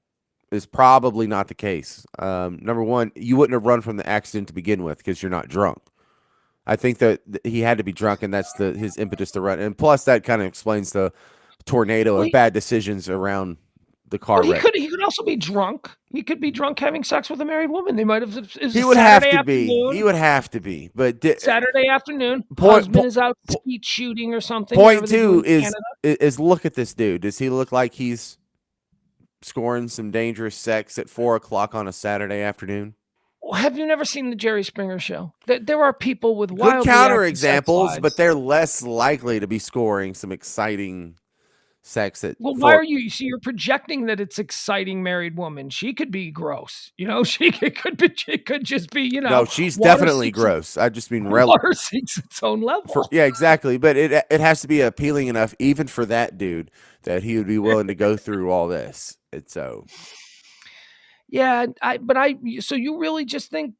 is probably not the case. Number one, you wouldn't have run from the accident to begin with because you're not drunk. I think that he had to be drunk, and that's his impetus to run. And plus, that kind of explains the tornado of bad decisions around the car wreck. He could also be drunk. He could be drunk having sex with a married woman. They might have. He would have to be. He would have to be. But Saturday afternoon, husband is out skeet shooting or something. Point two is look at this dude. Does he look like he's scoring some dangerous sex at 4:00 on a Saturday afternoon? Have you never seen the Jerry Springer show? There are people with good counter examples, but they're less likely to be scoring some exciting sex at. Well, why are you? See, you're projecting that it's exciting married woman. She could be gross. She could just be. No, she's definitely gross. I just mean water seeks its own level. Yeah, exactly. But it has to be appealing enough, even for that dude, that he would be willing to go through all this. And so. Yeah, so you really just think,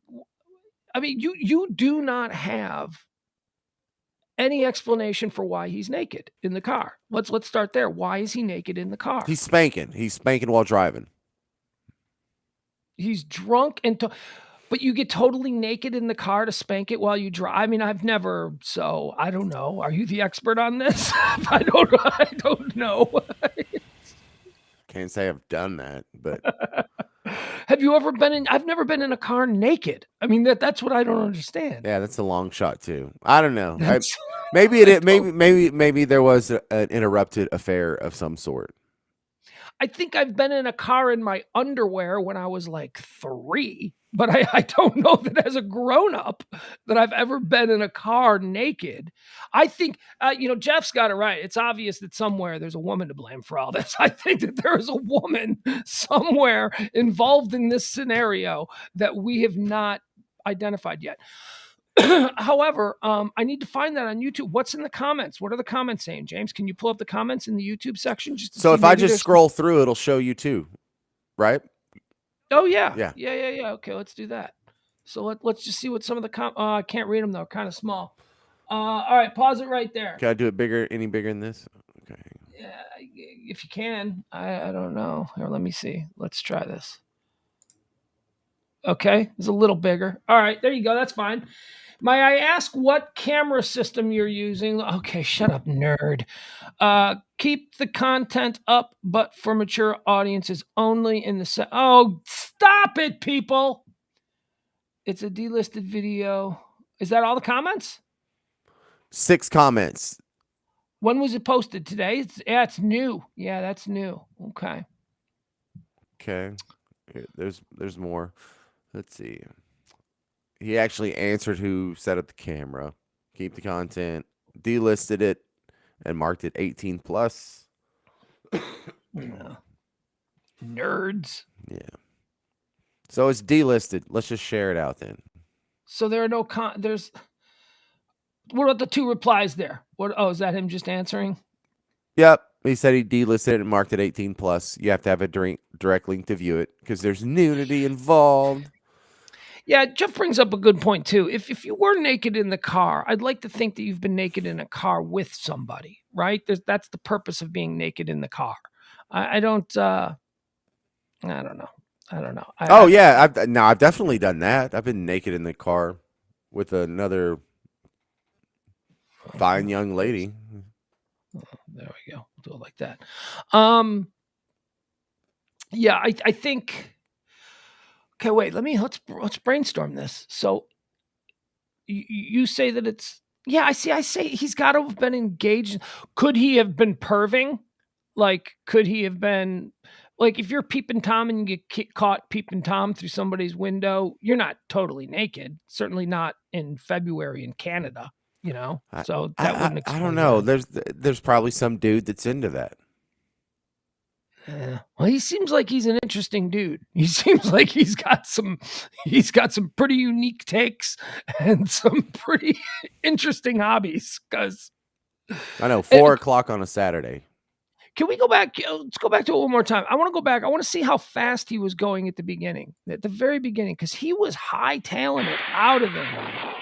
I mean, you do not have any explanation for why he's naked in the car. Let's start there. Why is he naked in the car? He's spanking while driving. He's drunk but you get totally naked in the car to spank it while you drive. I mean, I've never, so I don't know. Are you the expert on this? I don't know. Can't say I've done that, but. Have you ever been I've never been in a car naked. I mean, that's what I don't understand. Yeah, that's a long shot too. I don't know. Maybe there was an interrupted affair of some sort. I think I've been in a car in my underwear when I was like 3, but I don't know that as a grown-up that I've ever been in a car naked. I think, Jeff's got it right. It's obvious that somewhere there's a woman to blame for all this. I think that there is a woman somewhere involved in this scenario that we have not identified yet. However, I need to find that on YouTube. What's in the comments? What are the comments saying, James? Can you pull up the comments in the YouTube section? So if I just scroll through, it'll show you too, right? Oh, yeah. Yeah. Okay, let's do that. So let's just see what some of the I can't read them, though. Kind of small. All right, pause it right there. Can I do it bigger? Any bigger than this? Okay. Yeah, if you can. I don't know. Here, let me see. Let's try this. Okay, it's a little bigger. All right, there you go. That's fine. May I ask what camera system you're using? Okay, shut up, nerd. Keep the content up, but for mature audiences only in the Oh, stop it, people. It's a delisted video. Is that all the comments? 6 comments. When was it posted? Today? It's new. Yeah, that's new. Okay. Okay. There's more. Let's see. He actually answered who set up the camera, keep the content, delisted it, and marked it 18 plus. Yeah. Nerds. Yeah. So it's delisted. Let's just share it out then. So there are no there's. What about the 2 replies there? What? Oh, is that him just answering? Yep. He said he delisted it and marked it 18 plus. You have to have a direct link to view it because there's nudity involved. Yeah, Jeff brings up a good point too. If you were naked in the car, I'd like to think that you've been naked in a car with somebody, right? That's the purpose of being naked in the car. I don't. I don't know. Yeah, I've definitely done that. I've been naked in the car with another fine young lady. There we go. We'll do it like that. Yeah, I think. Okay, wait. Let's brainstorm this. So, you say that it's I say he's got to have been engaged. Could he have been perving? Like, could he have been like if you're peeping Tom and you get caught peeping Tom through somebody's window, you're not totally naked. Certainly not in February in Canada. So that wouldn't explain. I don't know. that. There's probably some dude that's into that. Yeah. Well, he seems like he's an interesting dude. He seems like he's got some pretty unique takes and some pretty interesting hobbies. Because I know 4 o'clock on a Saturday. Can we go back? Let's go back to it one more time. I want to go back. I want to see how fast he was going at the beginning, at the very beginning, because he was hightailing it out of there.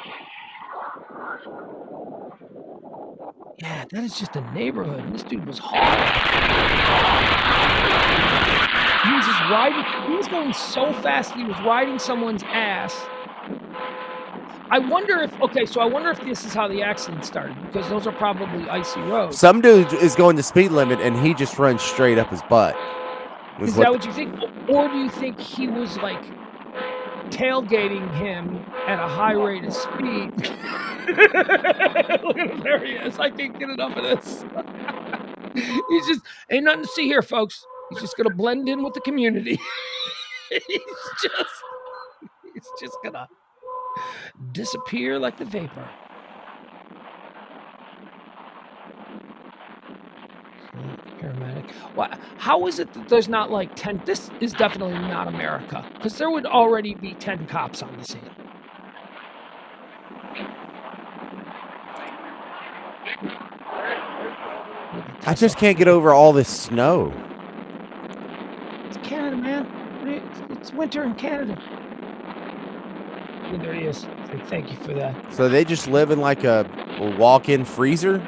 Yeah, that is just a neighborhood. This dude was hard. He was just riding. He was going so fast. He was riding someone's ass. I wonder if this is how the accident started, because those are probably icy roads. Some dude is going the speed limit and he just runs straight up his butt. Is that what you think? Or do you think he was like tailgating him at a high rate of speed? Look at him, there he is. I can't get enough of this. He's just, ain't nothing to see here, folks. He's just gonna blend in with the community. He's just gonna disappear like the vapor. Paramedic. How is it that there's not like 10? This is definitely not America, because there would already be 10 cops on the scene. I just can't get over all this snow. It's Canada, man. It's winter in Canada. And there he is. Thank you for that. So they just live in like a walk-in freezer?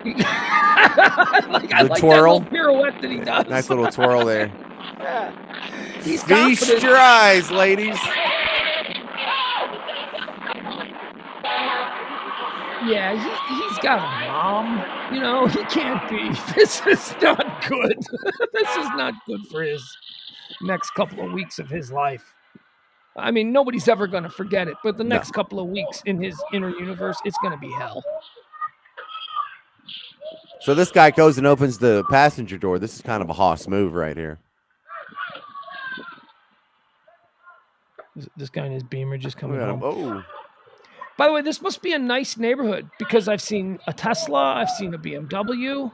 I like twirl. That little pirouette that he does. Nice little twirl there. Yeah. He's Feast confident. your eyes, ladies. Yeah, he's got a mom. He can't be. This is not good. This is not good for his next couple of weeks of his life. I mean, nobody's ever going to forget it, but the next couple of weeks in his inner universe, it's going to be hell. So this guy goes and opens the passenger door. This is kind of a Hoss move right here. This guy in his Beamer just coming home. Oh. By the way, this must be a nice neighborhood, because I've seen a Tesla, I've seen a BMW.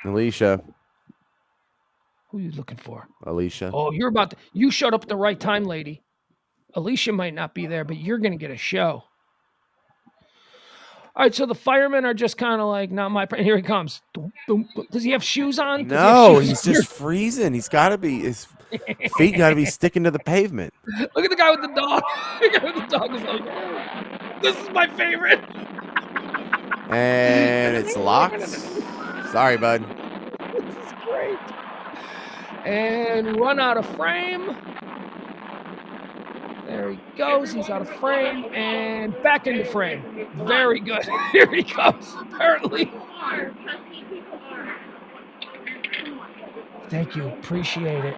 Alicia. Who are you looking for? Alicia. Oh, you showed up at the right time, lady. Alicia might not be there, but you're going to get a show. All right, so the firemen are just kind of like, not my... Here he comes. Does he have shoes on? No, he's just freezing. He's got to be... His feet got to be sticking to the pavement. Look at the guy with the dog. The guy with the dog is like, oh, this is my favorite. And it's locked. Sorry, bud. This is great. And run out of frame. There he goes. He's out of frame and back into frame. Very good. Here he comes. Apparently. Thank you. Appreciate it.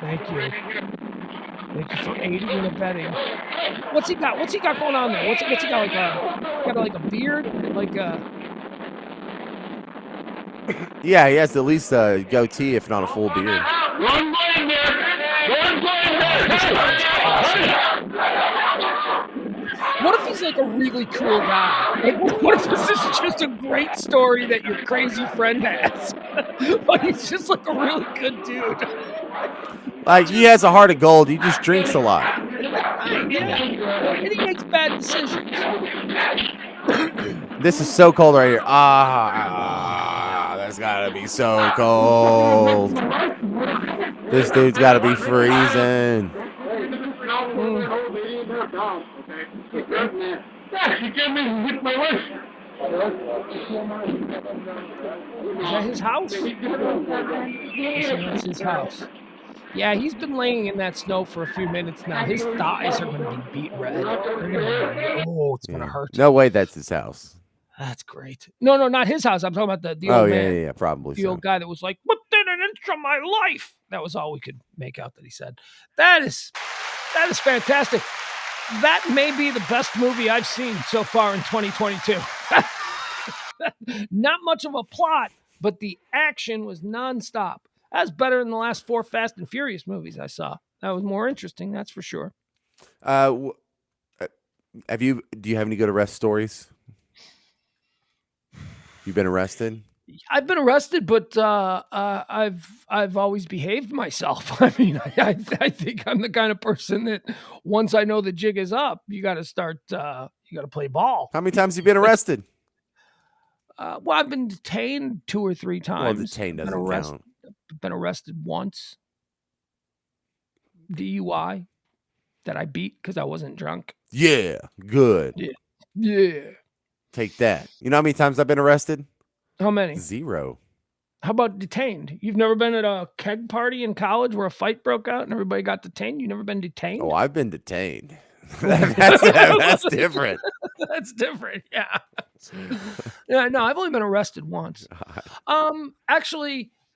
Thank you. Thank you for aiding and abetting. What's he got? What's he got going on there? What's he got? Like a beard? Like a... Yeah, he has at least a goatee, if not a full beard. What if he's like a really cool guy? Like, what if this is just a great story that your crazy friend has? But he's just like a really good dude. Like, he has a heart of gold. He just drinks a lot. Right, yeah. And he makes bad decisions. This is so cold right here. That's gotta be so cold. This dude's gotta be freezing. Is that his house? That's his house. Yeah, he's been laying in that snow for a few minutes now. His thighs are going to be beet red. It's going to hurt. No way that's his house. That's great. No, not his house. I'm talking about the Oh, old yeah, man. yeah, probably The so. old guy that was like, within an inch of my life. That was all we could make out that he said. That is fantastic. That may be the best movie I've seen so far in 2022. Not much of a plot, but the action was nonstop. That's better than the last 4 Fast and Furious movies I saw. That was more interesting, that's for sure. Do you have any good arrest stories? You've been arrested? I've been arrested, but I've always behaved myself. I mean, I think I'm the kind of person that once I know the jig is up, you got to start. You got to play ball. How many times have you been arrested? Well, I've been detained 2 or 3 times. Well, detained doesn't count. Been arrested once. DUI that I beat because I wasn't drunk. Yeah, good. Yeah. Take that. You know how many times I've been arrested? How many? 0. How about detained? You've never been at a keg party in college where a fight broke out and everybody got detained? You've never been detained? Oh, I've been detained. That's different. That's different. Yeah. Yeah. No, I've only been arrested once.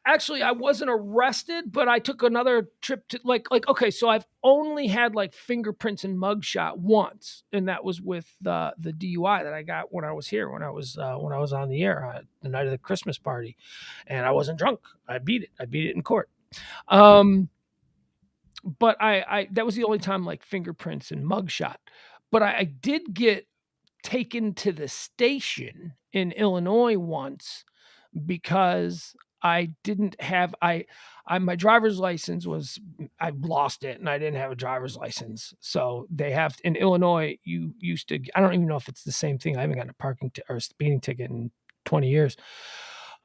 Actually, I wasn't arrested, but I took another trip to okay, so I've only had like fingerprints and mugshot once, and that was with the DUI that I got when I was here, when I was on the air the night of the Christmas party, and I wasn't drunk. I beat it in court. But I that was the only time like fingerprints and mugshot. But I did get taken to the station in Illinois once because I didn't have my driver's license I lost it and I didn't have a driver's license. So they have in Illinois, you used to, I don't even know if it's the same thing. I haven't gotten a parking or a speeding ticket in 20 years.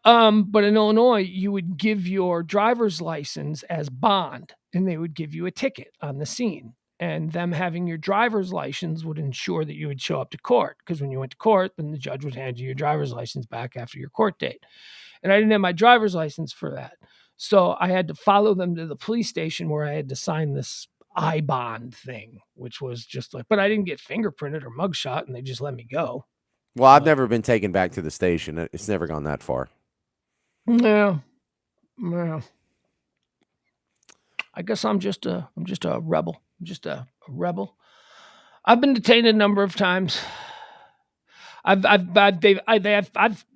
But in Illinois, you would give your driver's license as bond and they would give you a ticket on the scene. And them having your driver's license would ensure that you would show up to court. Because when you went to court, then the judge would hand you your driver's license back after your court date. And I didn't have my driver's license for that. So I had to follow them to the police station where I had to sign this I-bond thing, which was just like, but I didn't get fingerprinted or mugshot and they just let me go. Well, I've never been taken back to the station. It's never gone that far. Yeah. I guess I'm just a rebel. I'm just a rebel. I've been detained a number of times. I've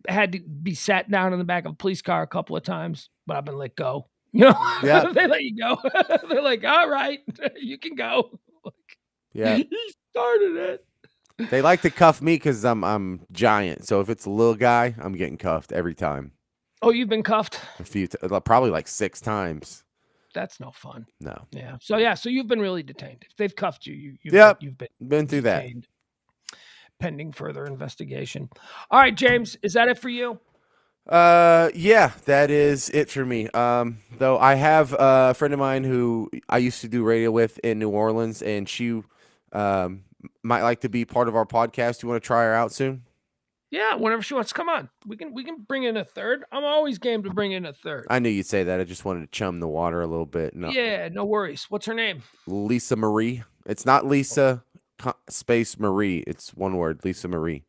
had to be sat down in the back of a police car a couple of times, but I've been let go. You know, Yeah. They let you go. They're like, all right, you can go. Yeah. He started it. They like to cuff me because I'm giant. So if it's a little guy, I'm getting cuffed every time. Oh, you've been cuffed? Probably like 6 times. That's no fun. No. Yeah. So you've been really detained. If they've cuffed you, you've been through detained, pending further investigation. All right, James, is that it for you? Yeah, that is it for me. Though I have a friend of mine who I used to do radio with in New Orleans, and she might like to be part of our podcast. You want to try her out soon? Yeah, whenever she wants. Come on. We can bring in a third. I'm always game to bring in a third. I knew you'd say that. I just wanted to chum the water a little bit. No. Yeah, no worries. What's her name? Lisa Marie. It's not Lisa space Marie. It's one word, Lisa Marie.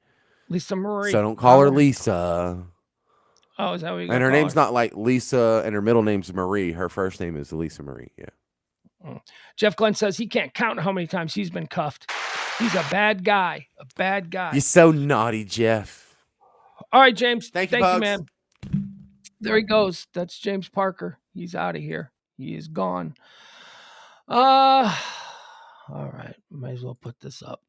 Lisa Marie. So don't call her Lisa. Oh, is that what you And her name's not like Lisa, and her middle name's Marie. Her first name is Lisa Marie. Yeah. Jeff Glenn says he can't count how many times he's been cuffed. He's a bad guy. A bad guy. You're so naughty, Jeff. All right, James. Thank you, man. There he goes. That's James Parker. He's out of here. He is gone. All right. Might as well put this up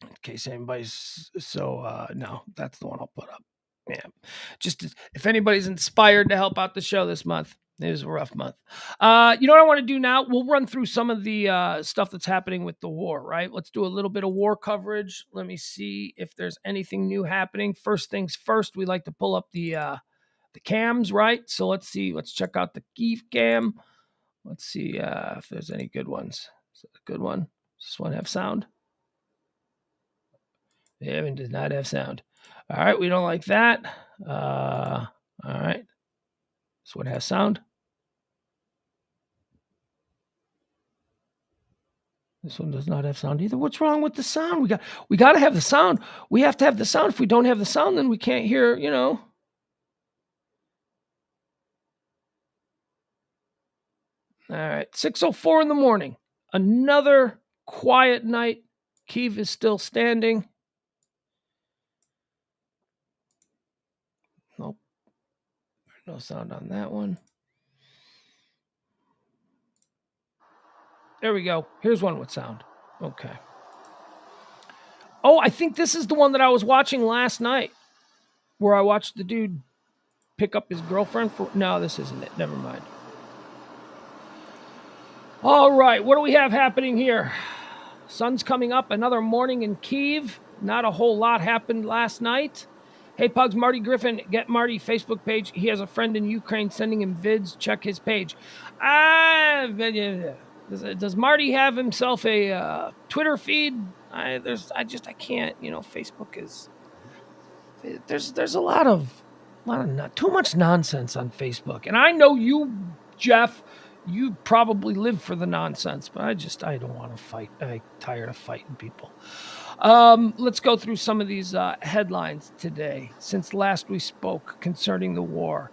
in case anybody's. So, no, that's the one I'll put up. Yeah. Just if anybody's inspired to help out the show this month. It was a rough month. You know what I want to do now? We'll run through some of the stuff that's happening with the war, right? Let's do a little bit of war coverage. Let me see if there's anything new happening. First things first, we like to pull up the cams, right? So let's see. Let's check out the Kyiv cam. Let's see if there's any good ones. Is it a good one? Does this one have sound? Yeah, it does not have sound. All right, we don't like that. All right. This one has sound. This one does not have sound either. What's wrong with the sound? We got to have the sound. We have to have the sound. If we don't have the sound, then we can't hear, All right, 6:04 in the morning. Another quiet night. Kyiv is still standing. Nope. No sound on that one. There we go. Here's one with sound. Okay. Oh, I think this is the one that I was watching last night, where I watched the dude pick up his girlfriend for... No, this isn't it. Never mind. All right, what do we have happening here? Sun's coming up. Another morning in Kyiv. Not a whole lot happened last night. Hey, Pugs, Marty Griffin, get Marty Facebook page. He has a friend in Ukraine sending him vids. Check his page. Does Marty have himself a Twitter feed? I can't. Facebook is. There's a lot of too much nonsense on Facebook, and I know you, Jeff. You probably live for the nonsense, but I don't want to fight. I'm tired of fighting people. Let's go through some of these headlines today since last we spoke concerning the war.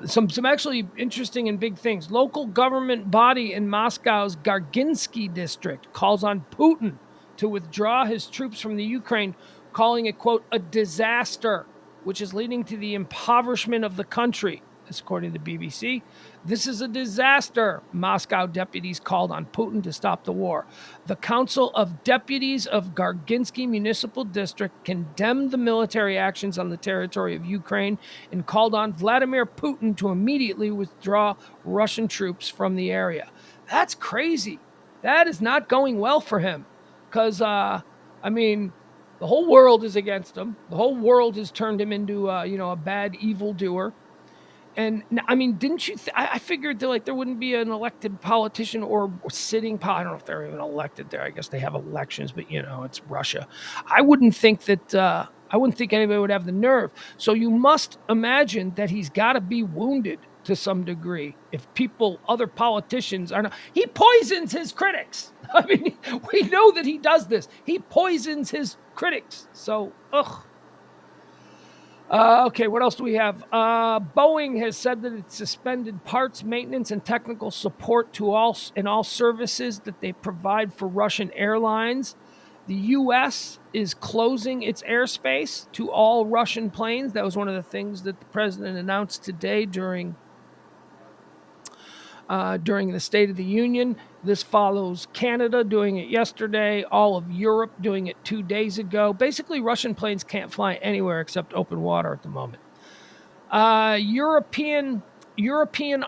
Some actually interesting and big things. Local government body in Moscow's Garginsky district calls on Putin to withdraw his troops from the Ukraine, calling it, quote, a disaster, which is leading to the impoverishment of the country. This according to the BBC. This is a disaster, Moscow deputies called on Putin to stop the war. The Council of Deputies of Garginsky Municipal District condemned the military actions on the territory of Ukraine and called on Vladimir Putin to immediately withdraw Russian troops from the area. That's crazy. That is not going well for him because, the whole world is against him. The whole world has turned him into, a bad evildoer. And didn't you? I figured that there wouldn't be an elected politician or sitting. I don't know if they're even elected there. I guess they have elections, but it's Russia. I wouldn't think anybody would have the nerve. So you must imagine that he's got to be wounded to some degree. If other politicians are not, he poisons his critics. We know that he does this. He poisons his critics. So, ugh. Okay, what else do we have? Boeing has said that it suspended parts, maintenance, and technical support to all services that they provide for Russian airlines. The U.S. is closing its airspace to all Russian planes. That was one of the things that the president announced today during the State of the Union. This follows Canada doing it yesterday, all of Europe doing it 2 days ago. Basically, Russian planes can't fly anywhere except open water at the moment. European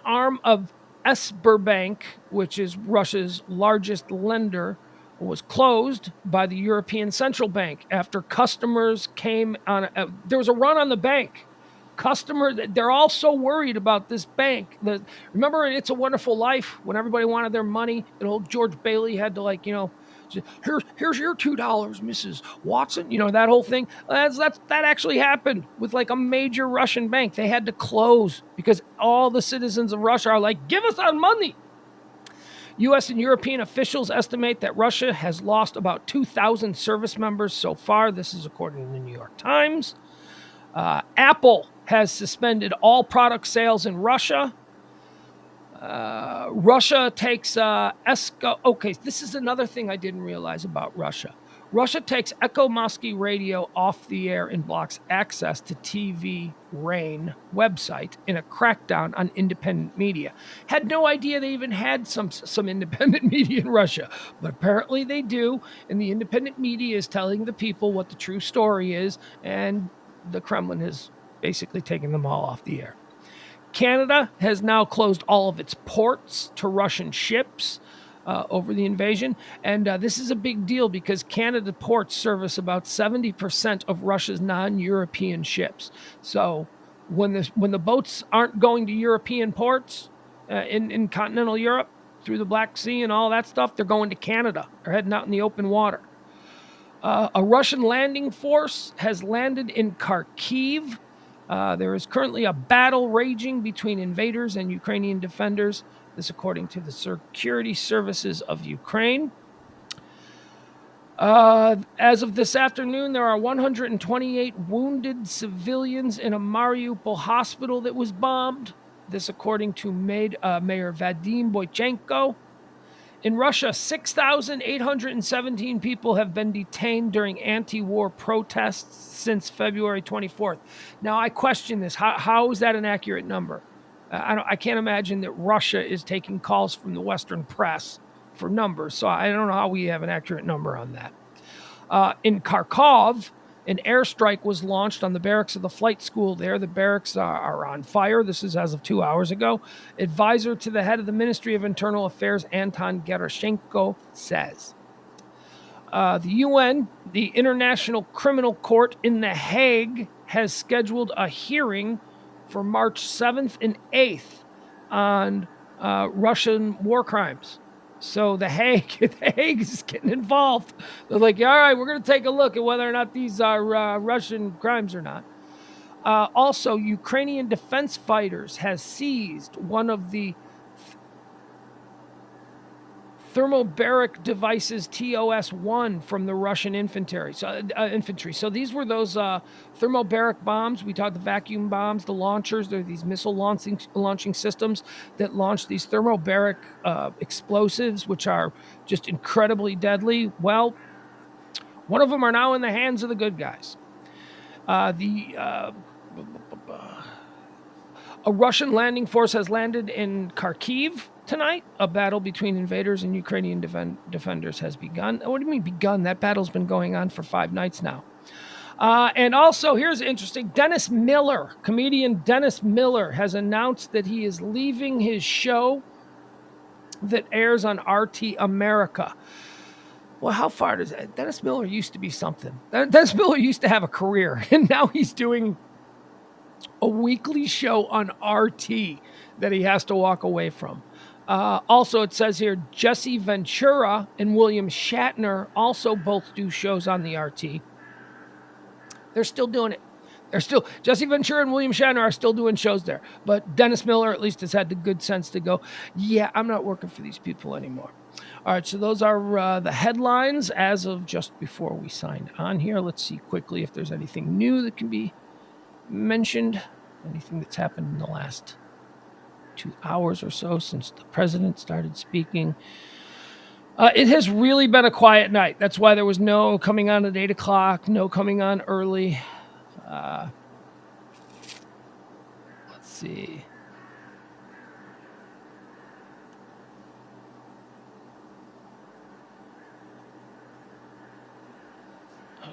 arm of Sberbank, which is Russia's largest lender, was closed by the European Central Bank after customers came on. There was a run on the bank. Customers, they're all so worried about this bank. Remember in It's a Wonderful Life when everybody wanted their money and old George Bailey had to here's your $2, Mrs. Watson. That whole thing. That actually happened with a major Russian bank. They had to close because all the citizens of Russia are like, give us our money. U.S. and European officials estimate that Russia has lost about 2,000 service members so far. This is according to the New York Times. Apple has suspended all product sales in Russia. Russia takes Okay, this is another thing I didn't realize about Russia. Russia takes Ekkomoski radio off the air and blocks access to TV Rain website in a crackdown on independent media. Had no idea they even had some independent media in Russia, but apparently they do, and the independent media is telling the people what the true story is, and the Kremlin has basically taken them all off the air. Canada has now closed all of its ports to Russian ships over the invasion. And this is a big deal because Canada ports service about 70% of Russia's non-European ships. So when the boats aren't going to European ports in continental Europe through the Black Sea and all that stuff, they're going to Canada. They're heading out in the open water. A Russian landing force has landed in Kharkiv. There is currently a battle raging between invaders and Ukrainian defenders. This, according to the Security Services of Ukraine. As of this afternoon, there are 128 wounded civilians in a Mariupol hospital that was bombed. This, according to Mayor Vadim Boychenko. In Russia, 6,817 people have been detained during anti-war protests since February 24th. Now, I question this. How is that an accurate number? I can't imagine that Russia is taking calls from the Western press for numbers, so I don't know how we have an accurate number on that. In Kharkov, an airstrike was launched on the barracks of the flight school there. The barracks are on fire. This is as of 2 hours ago. Advisor to the head of the Ministry of Internal Affairs, Anton Gerashenko, says. The UN, the International Criminal Court in The Hague, has scheduled a hearing for March 7th and 8th on Russian war crimes. So the Hague is getting involved. They're like, all right, we're going to take a look at whether or not these are Russian crimes or not. Also, Ukrainian defense fighters has seized one of the thermobaric devices TOS-1 from the Russian infantry. So these were those thermobaric bombs. We talked the vacuum bombs, the launchers. They're these missile launching systems that launch these thermobaric explosives, which are just incredibly deadly. Well, one of them are now in the hands of the good guys. A Russian landing force has landed in Kharkiv tonight. A battle between invaders and Ukrainian defenders has begun. What do you mean begun? That battle's been going on for 5 nights now. And also, here's interesting. Comedian Dennis Miller has announced that he is leaving his show that airs on RT America. Well, how far does that? Dennis Miller used to be something. Dennis Miller used to have a career, and now he's doing a weekly show on RT that he has to walk away from. Also, it says here, Jesse Ventura and William Shatner also both do shows on the RT. They're still doing it. Jesse Ventura and William Shatner are still doing shows there. But Dennis Miller at least has had the good sense to go, yeah, I'm not working for these people anymore. All right, so those are the headlines as of just before we signed on here. Let's see quickly if there's anything new that can be mentioned, anything that's happened in the last 2 hours or so since the president started speaking. It has really been a quiet night. That's why there was no coming on at 8 o'clock, no coming on early. Let's see.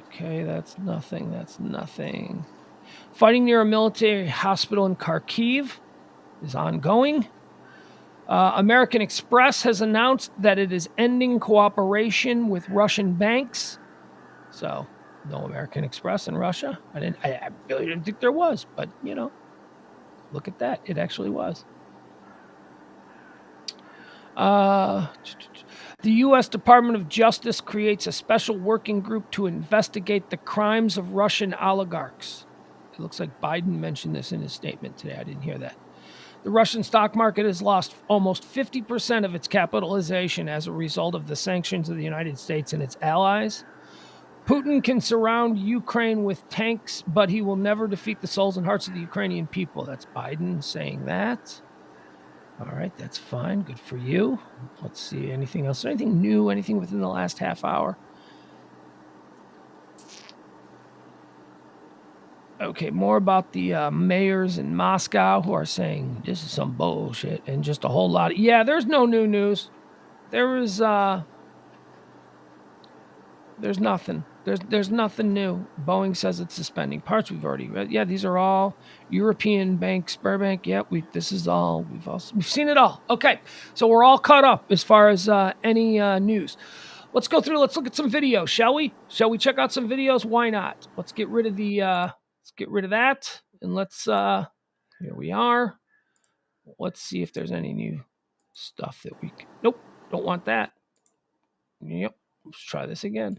Okay, that's nothing. Fighting near a military hospital in Kharkiv is ongoing. American Express has announced that it is ending cooperation with Russian banks. So, no American Express in Russia. I really didn't think there was, but look at that. It actually was. The U.S. Department of Justice creates a special working group to investigate the crimes of Russian oligarchs. It looks like Biden mentioned this in his statement today. I didn't hear that. The Russian stock market has lost almost 50% of its capitalization as a result of the sanctions of the United States and its allies. Putin can surround Ukraine with tanks, but he will never defeat the souls and hearts of the Ukrainian people. That's Biden saying that. All right, that's fine. Good for you. Let's see. Anything else? Anything new? Anything within the last half hour? Okay, more about the mayors in Moscow who are saying this is some bullshit and just a whole lot of, yeah, there's no new news. There's nothing. There's nothing new. Boeing says it's suspending parts. We've already read. Yeah, these are all European banks, Sberbank. Yeah, we've seen it all. Okay, so we're all caught up as far as any news. Let's go through. Let's look at some videos, shall we? Shall we check out some videos? Why not? Let's get rid of that, and let's. Here we are. Let's see if there's any new stuff that we. Nope, don't want that. Yep. Let's try this again.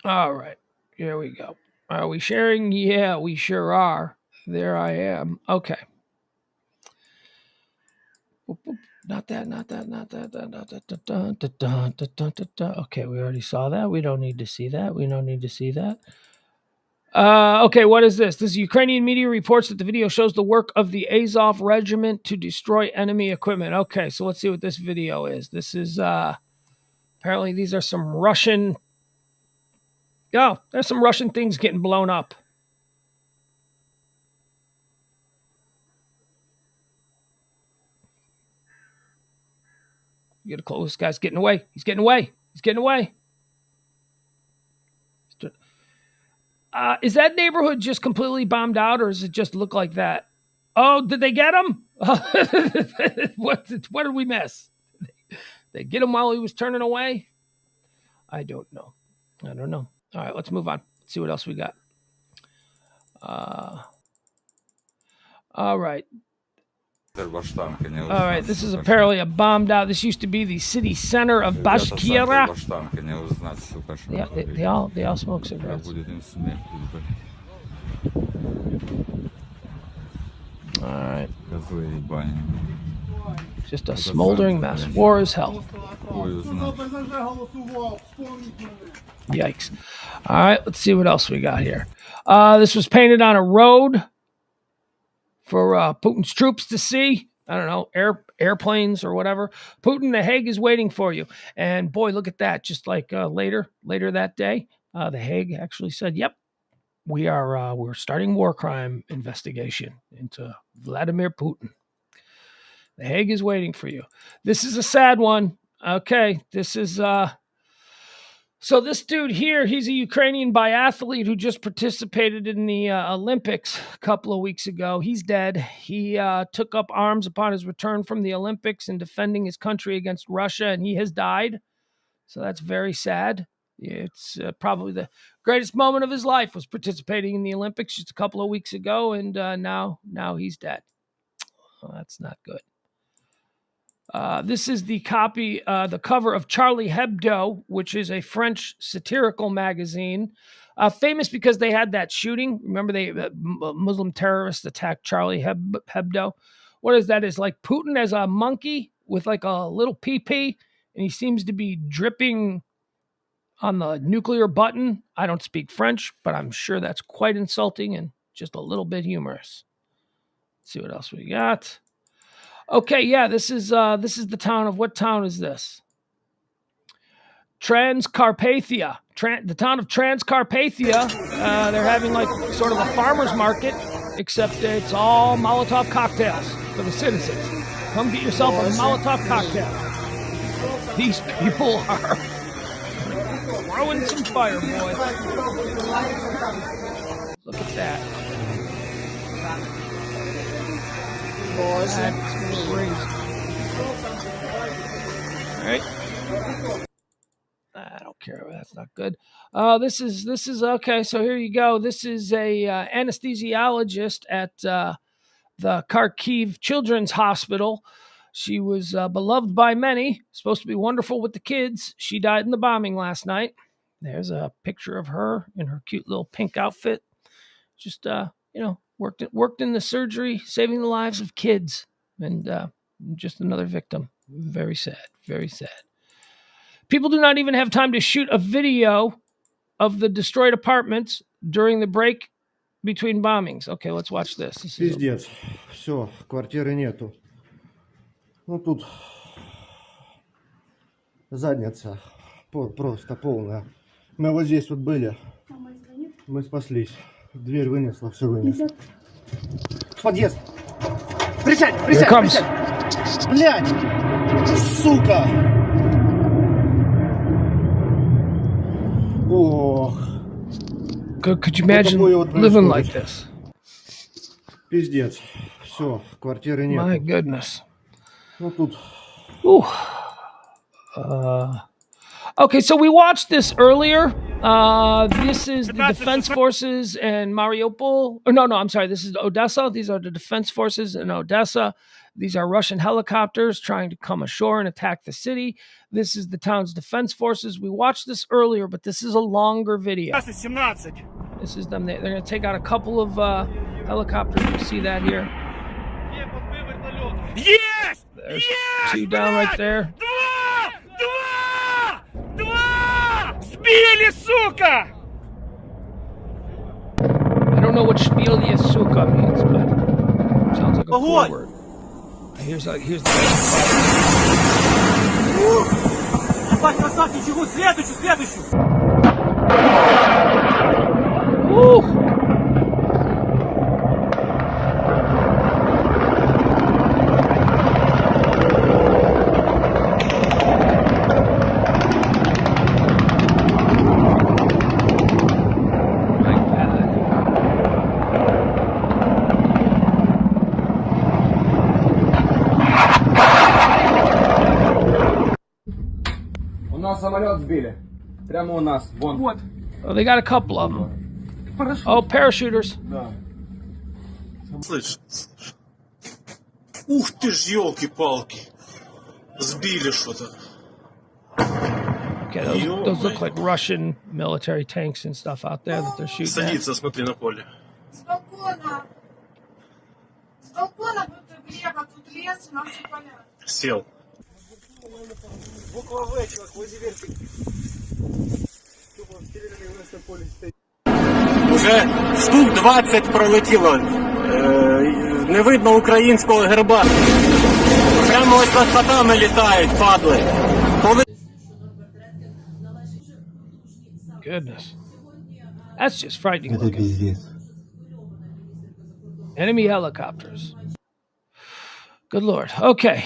All right, here we go. Are we sharing? Yeah, we sure are. There I am. Okay. Not that. Okay, we already saw that. We don't need to see that. Okay, what is this? This Ukrainian media reports that the video shows the work of the Azov regiment to destroy enemy equipment. Okay, so let's see what this video is. This is apparently these are some Russian. Oh, there's some Russian things getting blown up. You get close. This guy's getting away. He's getting away. Is that neighborhood just completely bombed out, or does it just look like that? Oh, did they get him? What did we miss? They get him while he was turning away? I don't know. All right, let's move on. Let's see what else we got. All right. This is apparently a bombed out. This used to be the city center of Bashkira. Yeah, they all smoke cigarettes. All right. Just a smoldering mess. War is hell. Yikes. All right, let's see what else we got here. This was painted on a road for Putin's troops to see. I don't know, airplanes or whatever. Putin, The Hague is waiting for you. And boy, look at that. Just like later that day, The Hague actually said, yep, we're starting war crime investigation into Vladimir Putin. The Hague is waiting for you. This is a sad one. Okay, this is so this dude here, he's a Ukrainian biathlete who just participated in the Olympics a couple of weeks ago. He's dead. He took up arms upon his return from the Olympics and defending his country against Russia, and he has died. So that's very sad. It's probably the greatest moment of his life was participating in the Olympics just a couple of weeks ago, and now he's dead. Well, that's not good. This is the cover of Charlie Hebdo, which is a French satirical magazine, famous because they had that shooting. Remember, Muslim terrorists attacked Charlie Hebdo. What is that? Is like Putin as a monkey with like a little pee-pee, and he seems to be dripping on the nuclear button. I don't speak French, but I'm sure that's quite insulting and just a little bit humorous. Let's see what else we got. Okay, yeah, this is the town of, what town is this? Transcarpathia. The town of Transcarpathia. They're having like sort of a farmer's market, except it's all Molotov cocktails for the citizens. Come get yourself a Molotov cocktail. These people are throwing some fire, boy. Look at that. That's crazy. All right. I don't care. That's not good. This is okay. So here you go. This is a anesthesiologist at the Kharkiv Children's Hospital. She was beloved by many. Supposed to be wonderful with the kids. She died in the bombing last night. There's a picture of her in her cute little pink outfit. Just worked in the surgery, saving the lives of kids, and just another victim. Very sad, very sad. People do not even have time to shoot a video of the destroyed apartments during the break between bombings. Okay, let's watch this. Пиздец. Все, квартиры нету. Ну тут задница просто полная. Мы вот здесь вот были. Мы спаслись. Дверь вынесла, все вынесло. В подъезд! Присядь, присядь, присядь! Блядь! Сука! Ох. Could you imagine living like this? Пиздец. Все, квартиры нету. My goodness. Ну тут. Ooh. Okay, so we watched this earlier. This is the Defense Forces in Mariupol. Oh, no, I'm sorry. This is Odessa. These are the Defense Forces in Odessa. These are Russian helicopters trying to come ashore and attack the city. This is the town's defense forces. We watched this earlier, but this is a longer video. This is them. They're going to take out a couple of helicopters. You see that here? Yes! There's two down right there. Сбили, сука! I don't know what "Shpilya suka" means, but it sounds like a cool word. Here's the Ooh. Самолет сбили. Прямо у нас. Вон. Вот. Oh, they got a couple of them. Oh, parachuters. Да. Слышь. Ух ты ж, елки-палки. Сбили что-то. Okay, those look like Russian military tanks and stuff out there that they're shooting at. Садится, смотри, на поле. С балкона. С балкона будто глеба, тут лес, у нас все поля. Сел. Буква В, чувак, возле верхней. Уже штук 20 пролетіло. Не видно українського герба. Прямо ось над хатами літають, падли. Goodness. That's just frightening looking. Enemy helicopters. Good Lord. Okay.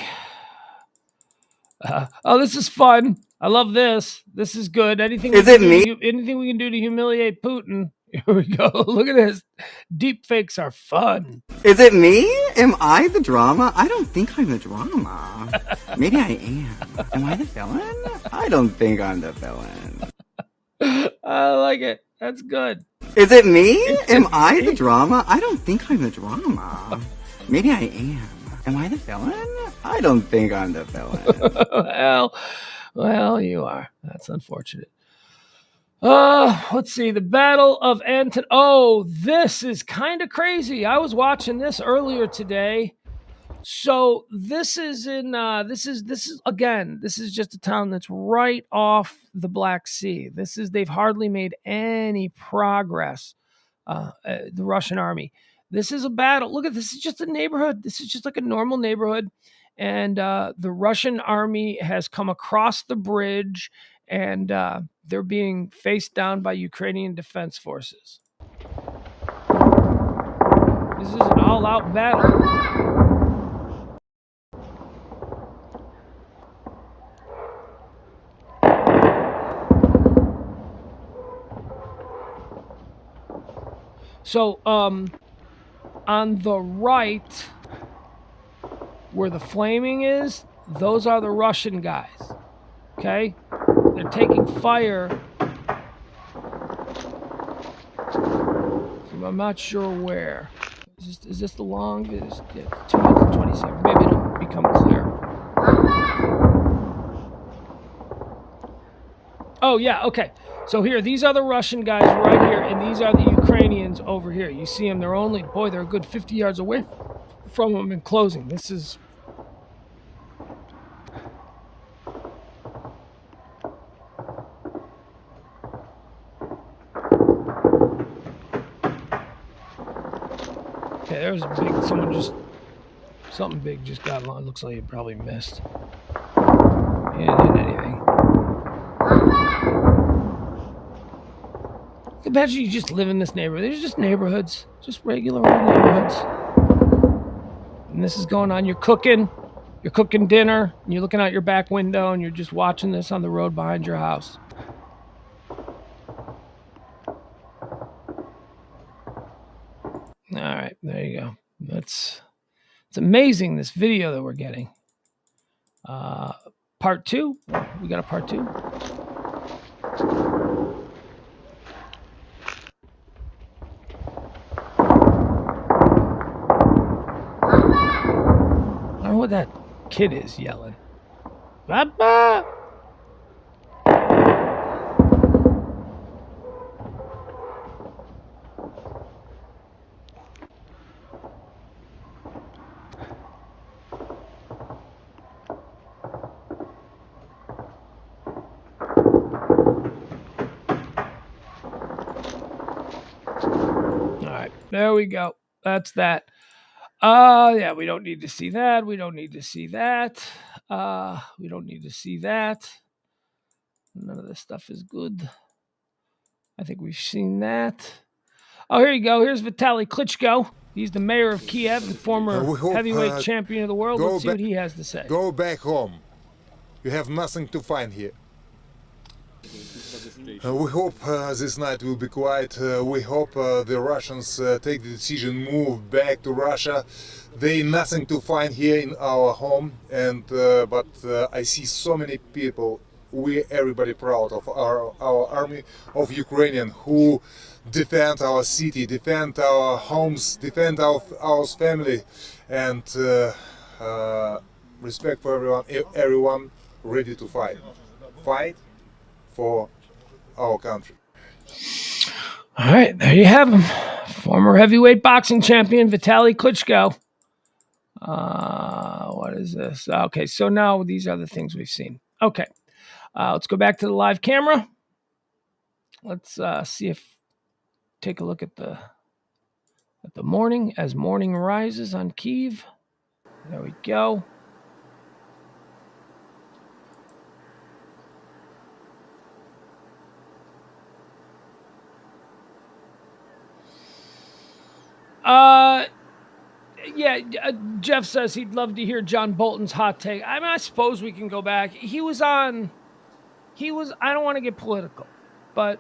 Oh, this is fun. I love this. This is good. Anything we can do to humiliate Putin. Here we go. Look at this. Deep fakes are fun. Is it me? Am I the drama? I don't think I'm the drama. Maybe I am. Am I the villain? I don't think I'm the villain. I like it. That's good. Is it me? Am I the drama? I don't think I'm the drama. Maybe I am. Am I the villain? I don't think I'm the villain. well, you are. That's unfortunate. Let's see. The Battle of Anton. Oh, this is kind of crazy. I was watching this earlier today. So this is in this is just a town that's right off the Black Sea. They've hardly made any progress. The Russian army. This is a battle. Look at this. Is just a neighborhood. This is just like a normal neighborhood. And the Russian army has come across the bridge, and they're being faced down by Ukrainian defense forces. This is an all-out battle. So, on the right, where the flaming is, those are the Russian guys. Okay? They're taking fire. I'm not sure where. Is this the long? It's 2 minutes and 27. Maybe it'll become clear. Oh, yeah, okay. So here, these are the Russian guys right here, and these are the Ukrainians over here. You see them, they're a good 50 yards away from them in closing. Okay, there's a big. Something big just got on. Looks like it probably missed. He didn't hit anything. Imagine you just live in this neighborhood. There's just neighborhoods, just regular old neighborhoods. And this is going on. You're cooking dinner, and you're looking out your back window, and you're just watching this on the road behind your house. All right, there you go. It's amazing, this video that we're getting. Part 2. We got a part 2. I don't know what that kid is yelling. Papa! There we go. That's that. Yeah, we don't need to see that. We don't need to see that. We don't need to see that. None of this stuff is good. I think we've seen that. Oh, here you go. Here's Vitaly Klitschko. He's the mayor of Kiev and former heavyweight champion of the world. Let's see what he has to say. Go back home. You have nothing to find here. We hope this night will be quiet. We hope the Russians take the decision, move back to Russia. They nothing to find here in our home, and but I see so many people. We everybody proud of our army of Ukrainian who defend our city, defend our homes, defend our family, and respect for everyone. Everyone ready to fight for our country. All right, there you have him. Former heavyweight boxing champion Vitaly Klitschko. What is this? Okay, so now these are the things we've seen. Okay, let's go back to the live camera. Let's take a look at the morning as morning rises on Kyiv. There we go. Yeah, Jeff says he'd love to hear John Bolton's hot take. I mean, I suppose we can go back. I don't want to get political, but,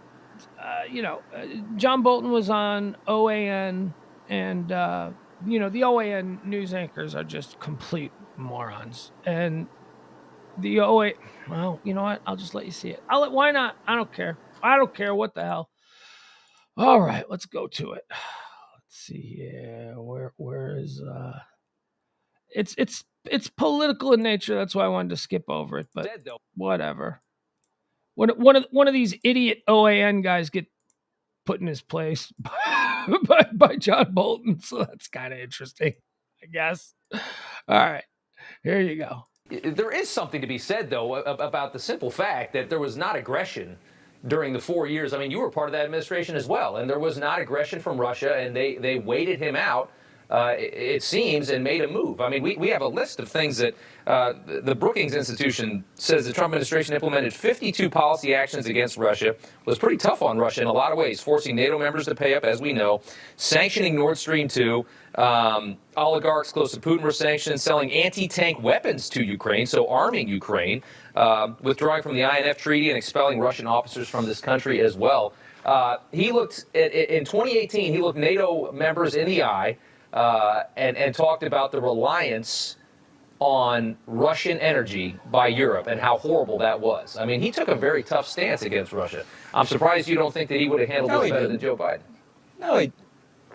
John Bolton was on OAN, and, the OAN news anchors are just complete morons. And the OAN, well, you know what? I'll just let you see it. Why not? I don't care. What the hell? All right, let's go to it. See here, where is it's political in nature. That's why I wanted to skip over it, but whatever. One of these idiot OAN guys get put in his place by John Bolton, so that's kind of interesting, I guess. All right, here you go. There is something to be said, though, about the simple fact that there was not aggression during the 4 years. I mean, you were part of that administration as well, and there was not aggression from Russia, and they waited him out, it seems, and made a move. I mean, we have a list of things that the Brookings Institution says the Trump administration implemented 52 policy actions against Russia, was pretty tough on Russia in a lot of ways, forcing NATO members to pay up, as we know, sanctioning Nord Stream 2, oligarchs close to Putin were sanctioned, selling anti-tank weapons to Ukraine, so arming Ukraine, withdrawing from the INF Treaty and expelling Russian officers from this country as well. He looked, in 2018, he looked NATO members in the eye and talked about the reliance on Russian energy by Europe and how horrible that was. I mean, he took a very tough stance against Russia. I'm surprised you don't think that he would have handled this better than Joe Biden. No,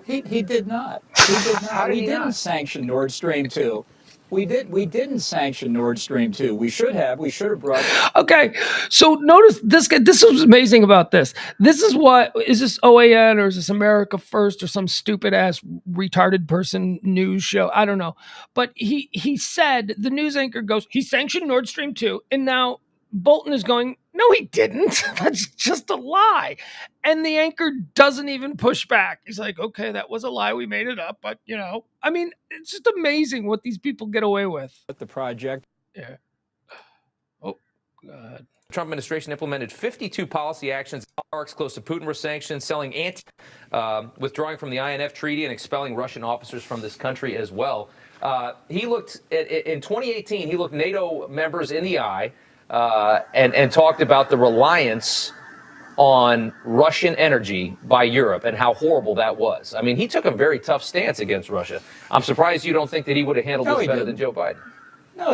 he did not. He did not. We didn't sanction Nord Stream 2. We didn't sanction Nord Stream 2. We should have brought. Okay, so notice this guy. This was amazing about this. This is this OAN or is this America First or some stupid ass retarded person news show? I don't know. But he said, the news anchor goes, he sanctioned Nord Stream 2, and now Bolton is going, No, he didn't. That's just a lie. And the anchor doesn't even push back. He's like, okay, that was a lie. We made it up. But, I mean, it's just amazing what these people get away with. The project. Yeah. Oh, God. Trump administration implemented 52 policy actions. Oligarchs close to Putin were sanctioned, withdrawing from the INF treaty and expelling Russian officers from this country as well. He looked in 2018. He looked NATO members in the eye and talked about the reliance on Russian energy by Europe and how horrible that was. I mean, he took a very tough stance against Russia. I'm surprised you don't think that he would have handled this better than Joe Biden. No,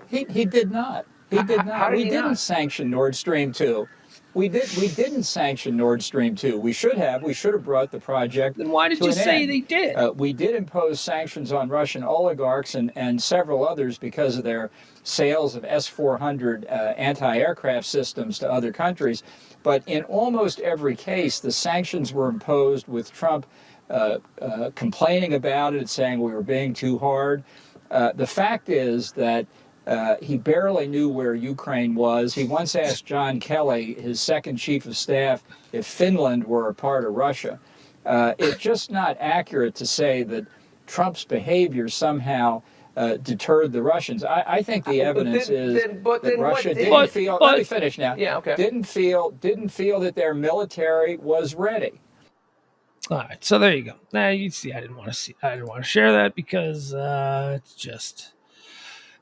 he did not. He did not. How did We he didn't not? sanction Nord Stream 2. We didn't sanction Nord Stream 2. We should have. We should have brought the project. Then why did to you an say end. they did? We did impose sanctions on Russian oligarchs and several others because of their sales of S-400 anti-aircraft systems to other countries. But in almost every case, the sanctions were imposed with Trump complaining about it, saying we were being too hard. The fact is that he barely knew where Ukraine was. He once asked John Kelly, his second chief of staff, if Finland were a part of Russia. It's just not accurate to say that Trump's behavior somehow deterred the Russians. I think the evidence is that Russia didn't feel. Let me finish now. Yeah, okay. Didn't feel that their military was ready. All right, so there you go. Now you see, I didn't want to share that because it's just.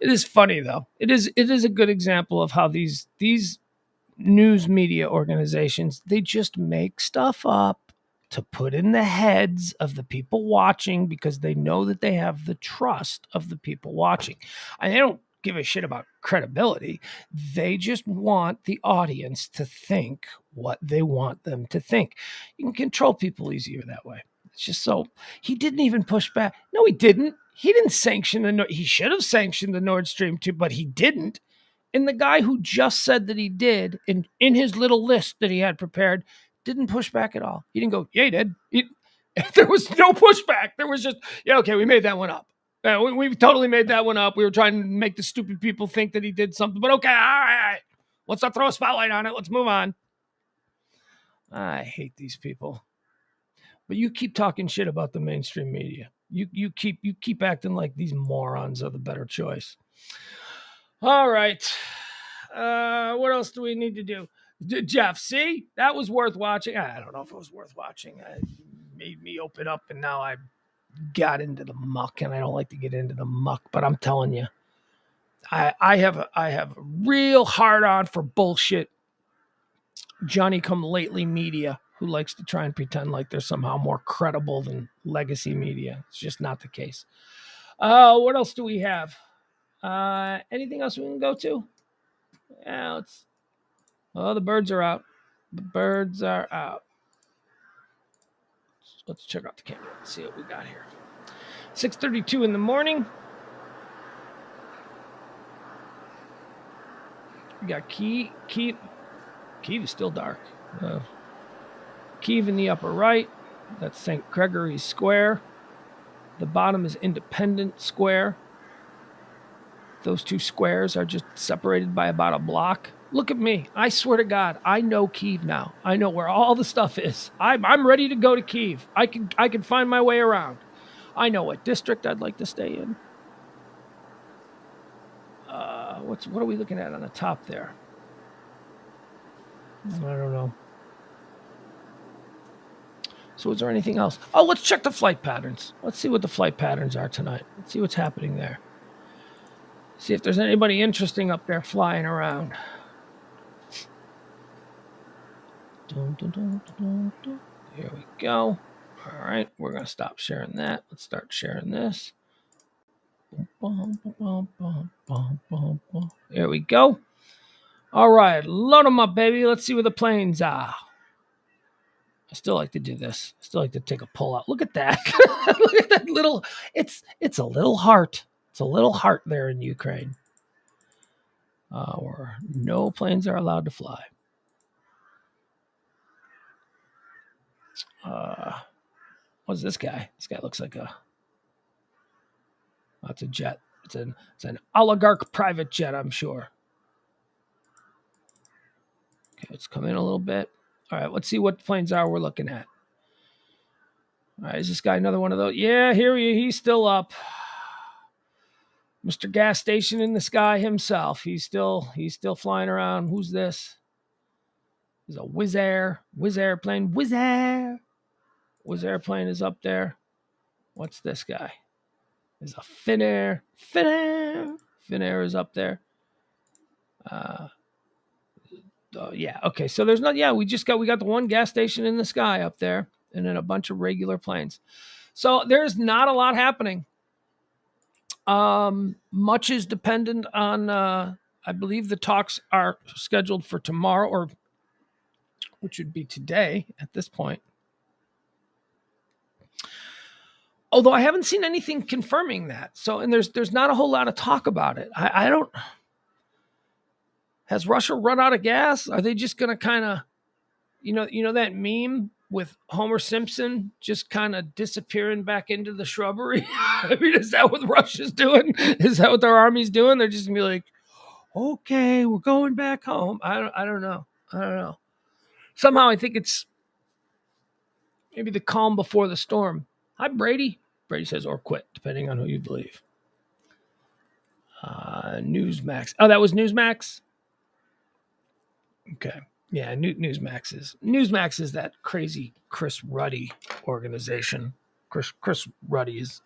It is funny though. It is a good example of how these news media organizations, they just make stuff up to put in the heads of the people watching because they know that they have the trust of the people watching. And they don't give a shit about credibility. They just want the audience to think what they want them to think. You can control people easier that way. It's just so he didn't even push back. No, he didn't. He didn't sanction he should have sanctioned the Nord Stream 2, but he didn't. And the guy who just said that he did in his little list that he had prepared didn't push back at all. He didn't go, yeah, he did. There was no pushback. There was just, yeah, okay, we made that one up. We totally made that one up. We were trying to make the stupid people think that he did something, but okay, all right. Let's not throw a spotlight on it. Let's move on. I hate these people. But you keep talking shit about the mainstream media. You keep acting like these morons are the better choice. All right. What else do we need to do? Jeff, see? That was worth watching. I don't know if it was worth watching. It made me open up, and now I got into the muck, and I don't like to get into the muck, but I'm telling you, I have a real hard on for bullshit Johnny-come-lately media who likes to try and pretend like they're somehow more credible than legacy media. It's just not the case. What else do we have? Anything else we can go to? Yeah, the birds are out. The birds are out. Let's check out the camera. Let's see what we got here. 6:32 in the morning. We got Kyiv. Kyiv is still dark. Kyiv in the upper right. That's St. Gregory's Square. The bottom is Independence Square. Those two squares are just separated by about a block. Look at me. I swear to God, I know Kyiv now. I know where all the stuff is. I'm ready to go to Kyiv. I can find my way around. I know what district I'd like to stay in. What are we looking at on the top there? I don't know. So is there anything else? Oh, let's check the flight patterns. Let's see what the flight patterns are tonight. Let's see what's happening there. See if there's anybody interesting up there flying around. Here we go. All right, we're going to stop sharing that. Let's start sharing this. There we go. All right, load them up, baby. Let's see where the planes are. I still like to do this. I still like to take a pull out. Look at that. Look at that little, it's a little heart. It's a little heart there in Ukraine. Where no planes are allowed to fly. What's this guy? This guy looks like that's a jet. It's an oligarch private jet, I'm sure. Okay, let's come in a little bit. All right, let's see what planes are we're looking at. All right, is this guy another one of those? Yeah, he's still up. Mr. Gas Station in the Sky himself. He's still flying around. Who's this? He's a Wizz Air plane. Wizz Air plane is up there. What's this guy? There's a Finnair. Finnair is up there. Yeah. Okay. So there's not. Yeah, we got the one gas station in the sky up there, and then a bunch of regular planes. So there's not a lot happening. Much is dependent on. I believe the talks are scheduled for tomorrow, or which would be today at this point. Although I haven't seen anything confirming that. So, and there's not a whole lot of talk about it. I don't. Has Russia run out of gas? Are they just going to kind of, you know that meme with Homer Simpson just kind of disappearing back into the shrubbery? I mean, is that what Russia's doing? Is that what their army's doing? They're just going to be like, okay, we're going back home. I don't know. Somehow I think it's maybe the calm before the storm. Hi, Brady. Brady says, or quit, depending on who you believe. Newsmax. Oh, that was Newsmax? Okay. Yeah, Newsmax is that crazy Chris Ruddy organization. Chris Ruddy is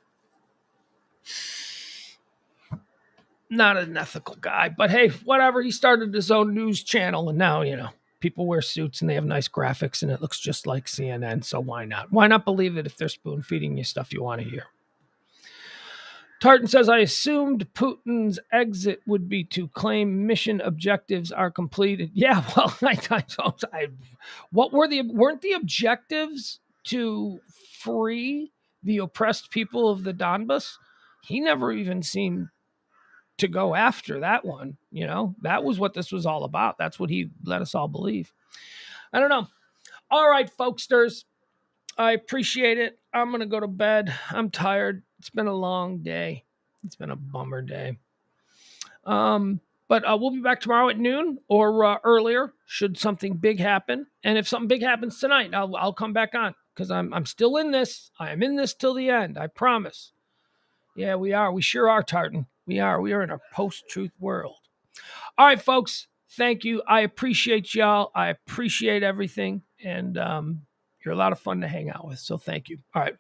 not an ethical guy, but hey, whatever. He started his own news channel, and now, people wear suits and they have nice graphics and it looks just like CNN. So why not? Why not believe it if they're spoon feeding you stuff you want to hear? Tartan says, I assumed Putin's exit would be to claim mission objectives are completed. Yeah, well, weren't the objectives to free the oppressed people of the Donbas? He never even seemed to go after that one. That was what this was all about. That's what he let us all believe. I don't know. All right, folksters. I appreciate it. I'm going to go to bed. I'm tired. It's been a long day. It's been a bummer day. But we'll be back tomorrow at noon or earlier should something big happen. And if something big happens tonight, I'll come back on because I'm still in this. I am in this till the end. I promise. Yeah, we are. We sure are, Tartan. We are. We are in a post-truth world. All right, folks. Thank you. I appreciate y'all. I appreciate everything. And you're a lot of fun to hang out with. So thank you. All right.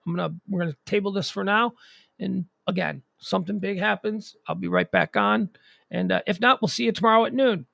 we're gonna table this for now. And again, something big happens, I'll be right back on. And if not, we'll see you tomorrow at noon.